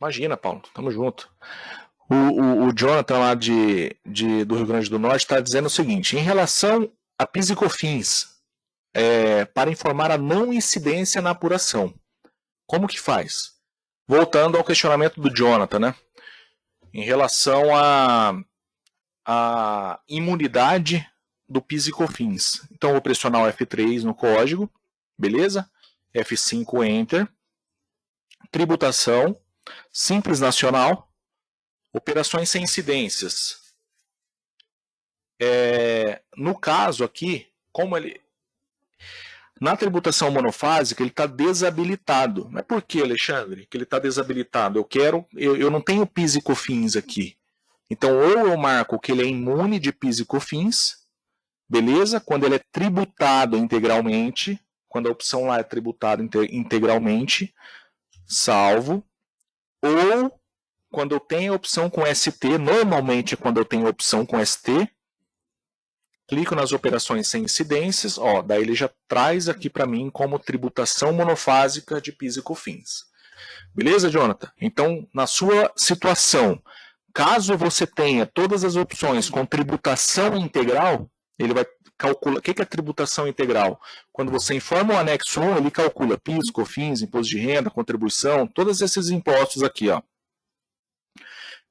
Speaker 1: Imagina, Paulo, tamo junto. O Jonathan lá do Rio Grande do Norte está dizendo o seguinte: em relação a PIS e COFINS, para informar a não incidência na apuração, como que faz? Voltando ao questionamento do Jonathan, né? Em relação à imunidade do PIS e COFINS. Então, eu vou pressionar o F3 no código, beleza? F5 Enter. Tributação, Simples Nacional, operações sem incidências. No caso aqui, como ele... Na tributação monofásica, ele está desabilitado. Mas por que, Alexandre, que ele está desabilitado? Eu não tenho PIS e COFINS aqui. Então, ou eu marco que ele é imune de PIS e COFINS, beleza? Quando ele é tributado integralmente, quando a opção lá é tributado integralmente, salvo. Ou quando eu tenho a opção com ST, normalmente quando eu tenho a opção com ST, clico nas operações sem incidências, daí ele já traz aqui para mim como tributação monofásica de PIS e COFINS. Beleza, Jonathan? Então, na sua situação, caso você tenha todas as opções com tributação integral, ele vai calcular. O que é tributação integral? Quando você informa o anexo 1, ele calcula PIS, COFINS, imposto de renda, contribuição, todos esses impostos aqui, ó.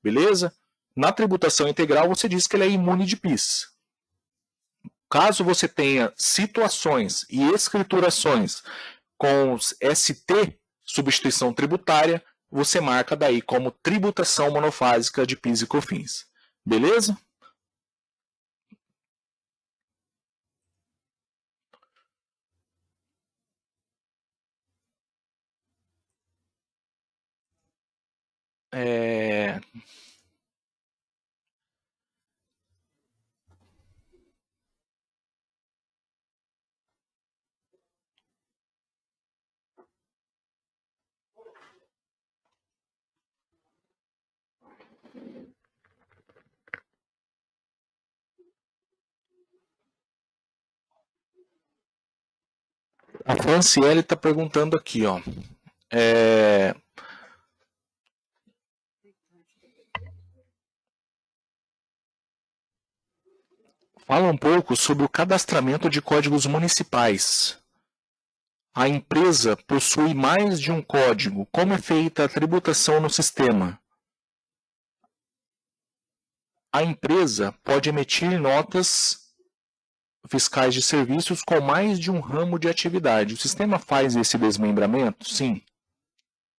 Speaker 1: Beleza? Na tributação integral, você diz que ele é imune de PIS. Caso você tenha situações e escriturações com ST, substituição tributária, você marca daí como tributação monofásica de PIS e COFINS. Beleza? A Franciele está perguntando aqui, ó. Fala um pouco sobre o cadastramento de códigos municipais. A empresa possui mais de um código. Como é feita a tributação no sistema? A empresa pode emitir notas fiscais de serviços com mais de um ramo de atividade. O sistema faz esse desmembramento? Sim.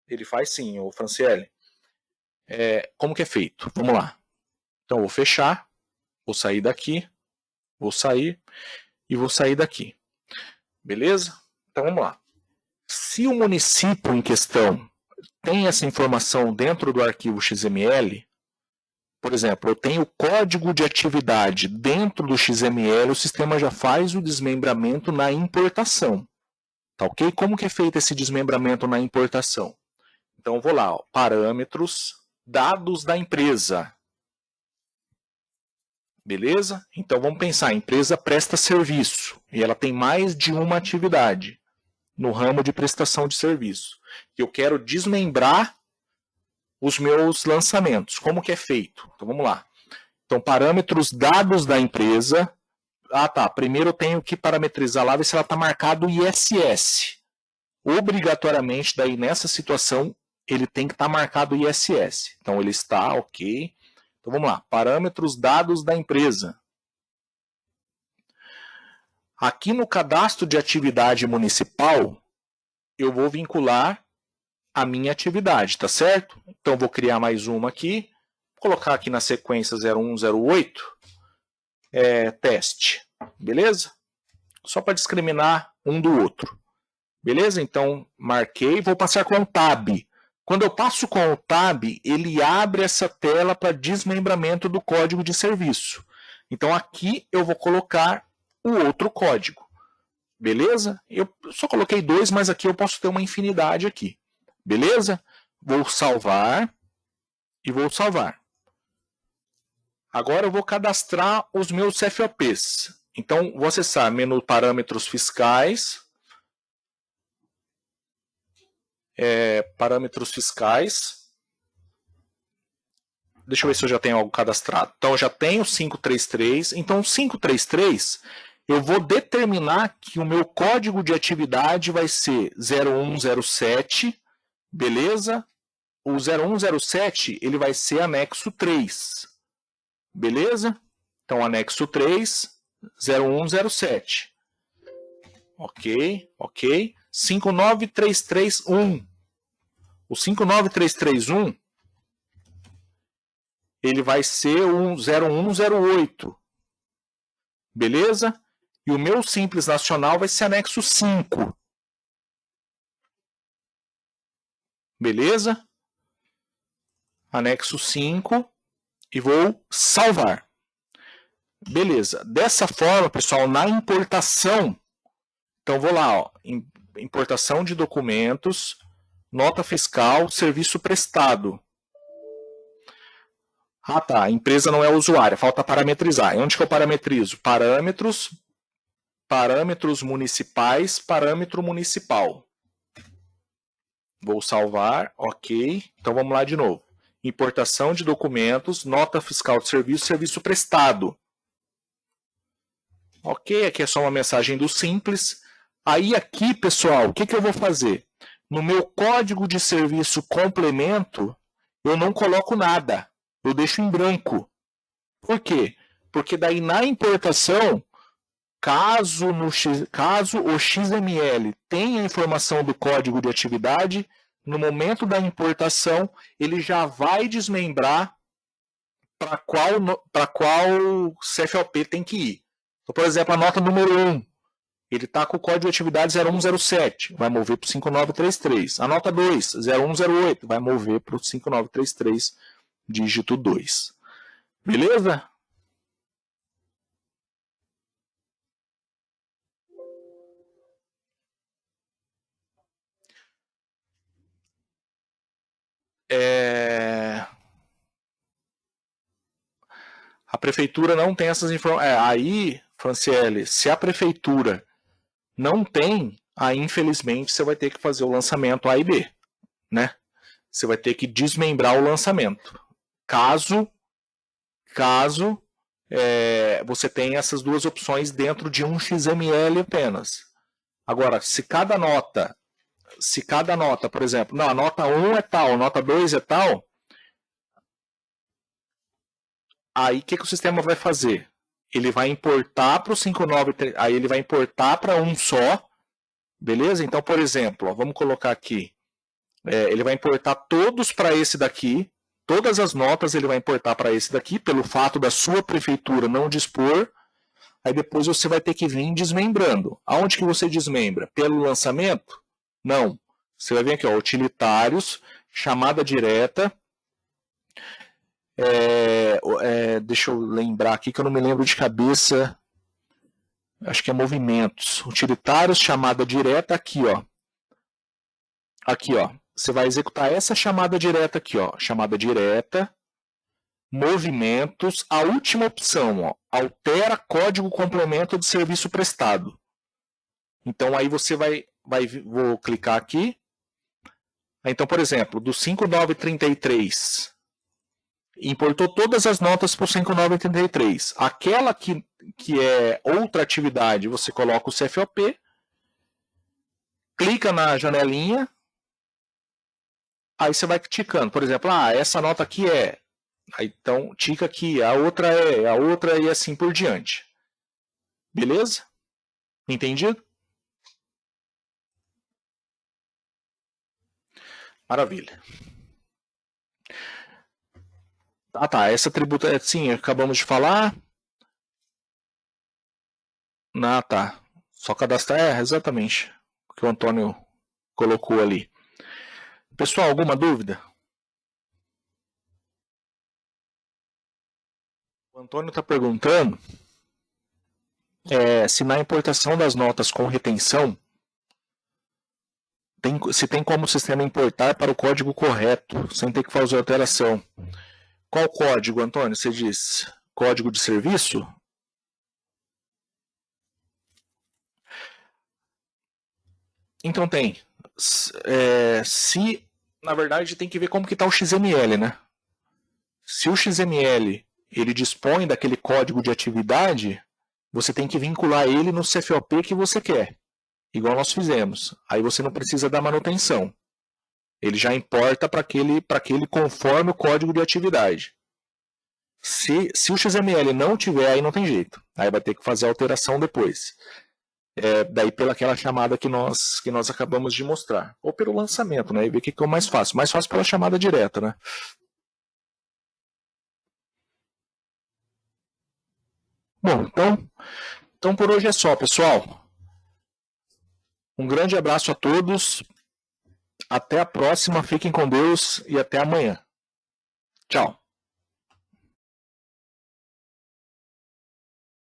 Speaker 1: Ele faz sim, ô Franciele. Como que é feito? Vamos lá. Então, eu vou fechar, vou sair daqui, vou sair e vou sair daqui. Beleza? Então, vamos lá. Se o município em questão tem essa informação dentro do arquivo XML, por exemplo, eu tenho código de atividade dentro do XML, o sistema já faz o desmembramento na importação. Tá ok? Como que é feito esse desmembramento na importação? Então, eu vou lá, ó, parâmetros, dados da empresa. Beleza? Então, vamos pensar, a empresa presta serviço e ela tem mais de uma atividade no ramo de prestação de serviço. Eu quero desmembrar os meus lançamentos. Como que é feito? Então, vamos lá. Então, parâmetros, dados da empresa. Primeiro eu tenho que parametrizar lá, ver se ela está marcado ISS. Obrigatoriamente, daí nessa situação, ele tem que estar marcado ISS. Então, ele está, ok. Então, vamos lá. Parâmetros, dados da empresa. Aqui no cadastro de atividade municipal, eu vou vincular a minha atividade, tá certo? Então, vou criar mais uma aqui. Vou colocar aqui na sequência 0108, teste. beleza? Só para discriminar um do outro. Beleza? Então, marquei, vou passar com o Tab. Quando eu passo com o Tab, ele abre essa tela para desmembramento do código de serviço. Então, aqui eu vou colocar o outro código. Beleza? Eu só coloquei 2, mas aqui eu posso ter uma infinidade aqui. Beleza? Vou salvar e vou salvar. Agora eu vou cadastrar os meus CFOPs. Então, vou acessar menu parâmetros fiscais. Parâmetros fiscais. Deixa eu ver se eu já tenho algo cadastrado. Então, eu já tenho 533. Então, 533, eu vou determinar que o meu código de atividade vai ser 0107, beleza? O 0107, ele vai ser anexo 3, beleza? Então, anexo 3, 0107. Ok, ok. 59331. O 59331, ele vai ser um 0108. Beleza? E o meu Simples Nacional vai ser anexo 5. Beleza? Anexo 5 e vou salvar. Beleza. Dessa forma, pessoal, na importação, então vou lá, ó, importação de documentos, nota fiscal, serviço prestado. Ah, tá, a empresa não é usuária, falta parametrizar. E onde que eu parametrizo? Parâmetros, parâmetros municipais, parâmetro municipal. Vou salvar, ok. Então vamos lá de novo. Importação de documentos, nota fiscal de serviço, serviço prestado. Ok, aqui é só uma mensagem do Simples. Aí aqui, pessoal, o que eu vou fazer? No meu código de serviço complemento, eu não coloco nada. Eu deixo em branco. Por quê? Porque daí na importação, caso o XML tenha a informação do código de atividade, no momento da importação, ele já vai desmembrar para qual CFOP tem que ir. Então, por exemplo, a nota número 1, ele está com o código de atividade 0107, vai mover para o 5933. A nota 2, 0108, vai mover para o 5933, dígito 2. Beleza? A prefeitura não tem essas informações. Aí, Franciele, se a prefeitura não tem, aí infelizmente você vai ter que fazer o lançamento A e B, né? Você vai ter que desmembrar o lançamento. Caso você tenha essas duas opções dentro de um XML apenas. Agora, se cada nota, por exemplo, não, a nota 1 é tal, a nota 2 é tal, aí o que o sistema vai fazer? Ele vai importar para o 59, aí ele vai importar para um só, beleza? Então, por exemplo, ó, vamos colocar aqui, ele vai importar todos para esse daqui, todas as notas ele vai importar para esse daqui, pelo fato da sua prefeitura não dispor, aí depois você vai ter que vir desmembrando. Aonde que você desmembra? Pelo lançamento? Não. Você vai vir aqui, ó, utilitários, chamada direta, deixa eu lembrar aqui que eu não me lembro de cabeça, acho que é movimentos, utilitários, chamada direta, aqui ó, você vai executar essa chamada direta aqui ó, chamada direta, movimentos, a última opção, ó, altera código complemento de serviço prestado. Então aí você vou clicar aqui, então por exemplo, do 5933, importou todas as notas para o 5933. Aquela que é outra atividade, você coloca o CFOP, clica na janelinha, aí você vai ticando. Por exemplo, essa nota aqui é. Aí, então, tica aqui, a outra e assim por diante. Beleza? Entendido? Maravilha. Tá, essa tributa, sim, acabamos de falar. Ah, tá. Só cadastrar, exatamente o que o Antônio colocou ali. Pessoal, alguma dúvida? O Antônio está perguntando se na importação das notas com retenção, se tem como o sistema importar para o código correto, sem ter que fazer alteração. Qual código, Antônio? Você diz código de serviço? Então tem. Na verdade, tem que ver como que está o XML, né? Se o XML ele dispõe daquele código de atividade, você tem que vincular ele no CFOP que você quer, igual nós fizemos. Aí você não precisa da manutenção. Ele já importa para aquele conforme o código de atividade. Se o XML não tiver, aí não tem jeito. Aí vai ter que fazer a alteração depois. Daí pelaquela chamada que nós acabamos de mostrar. Ou pelo lançamento, né? E ver o que é o mais fácil. Mais fácil pela chamada direta, né? Bom, então por hoje é só, pessoal. Um grande abraço a todos. Até a próxima. Fiquem com Deus e até amanhã. Tchau.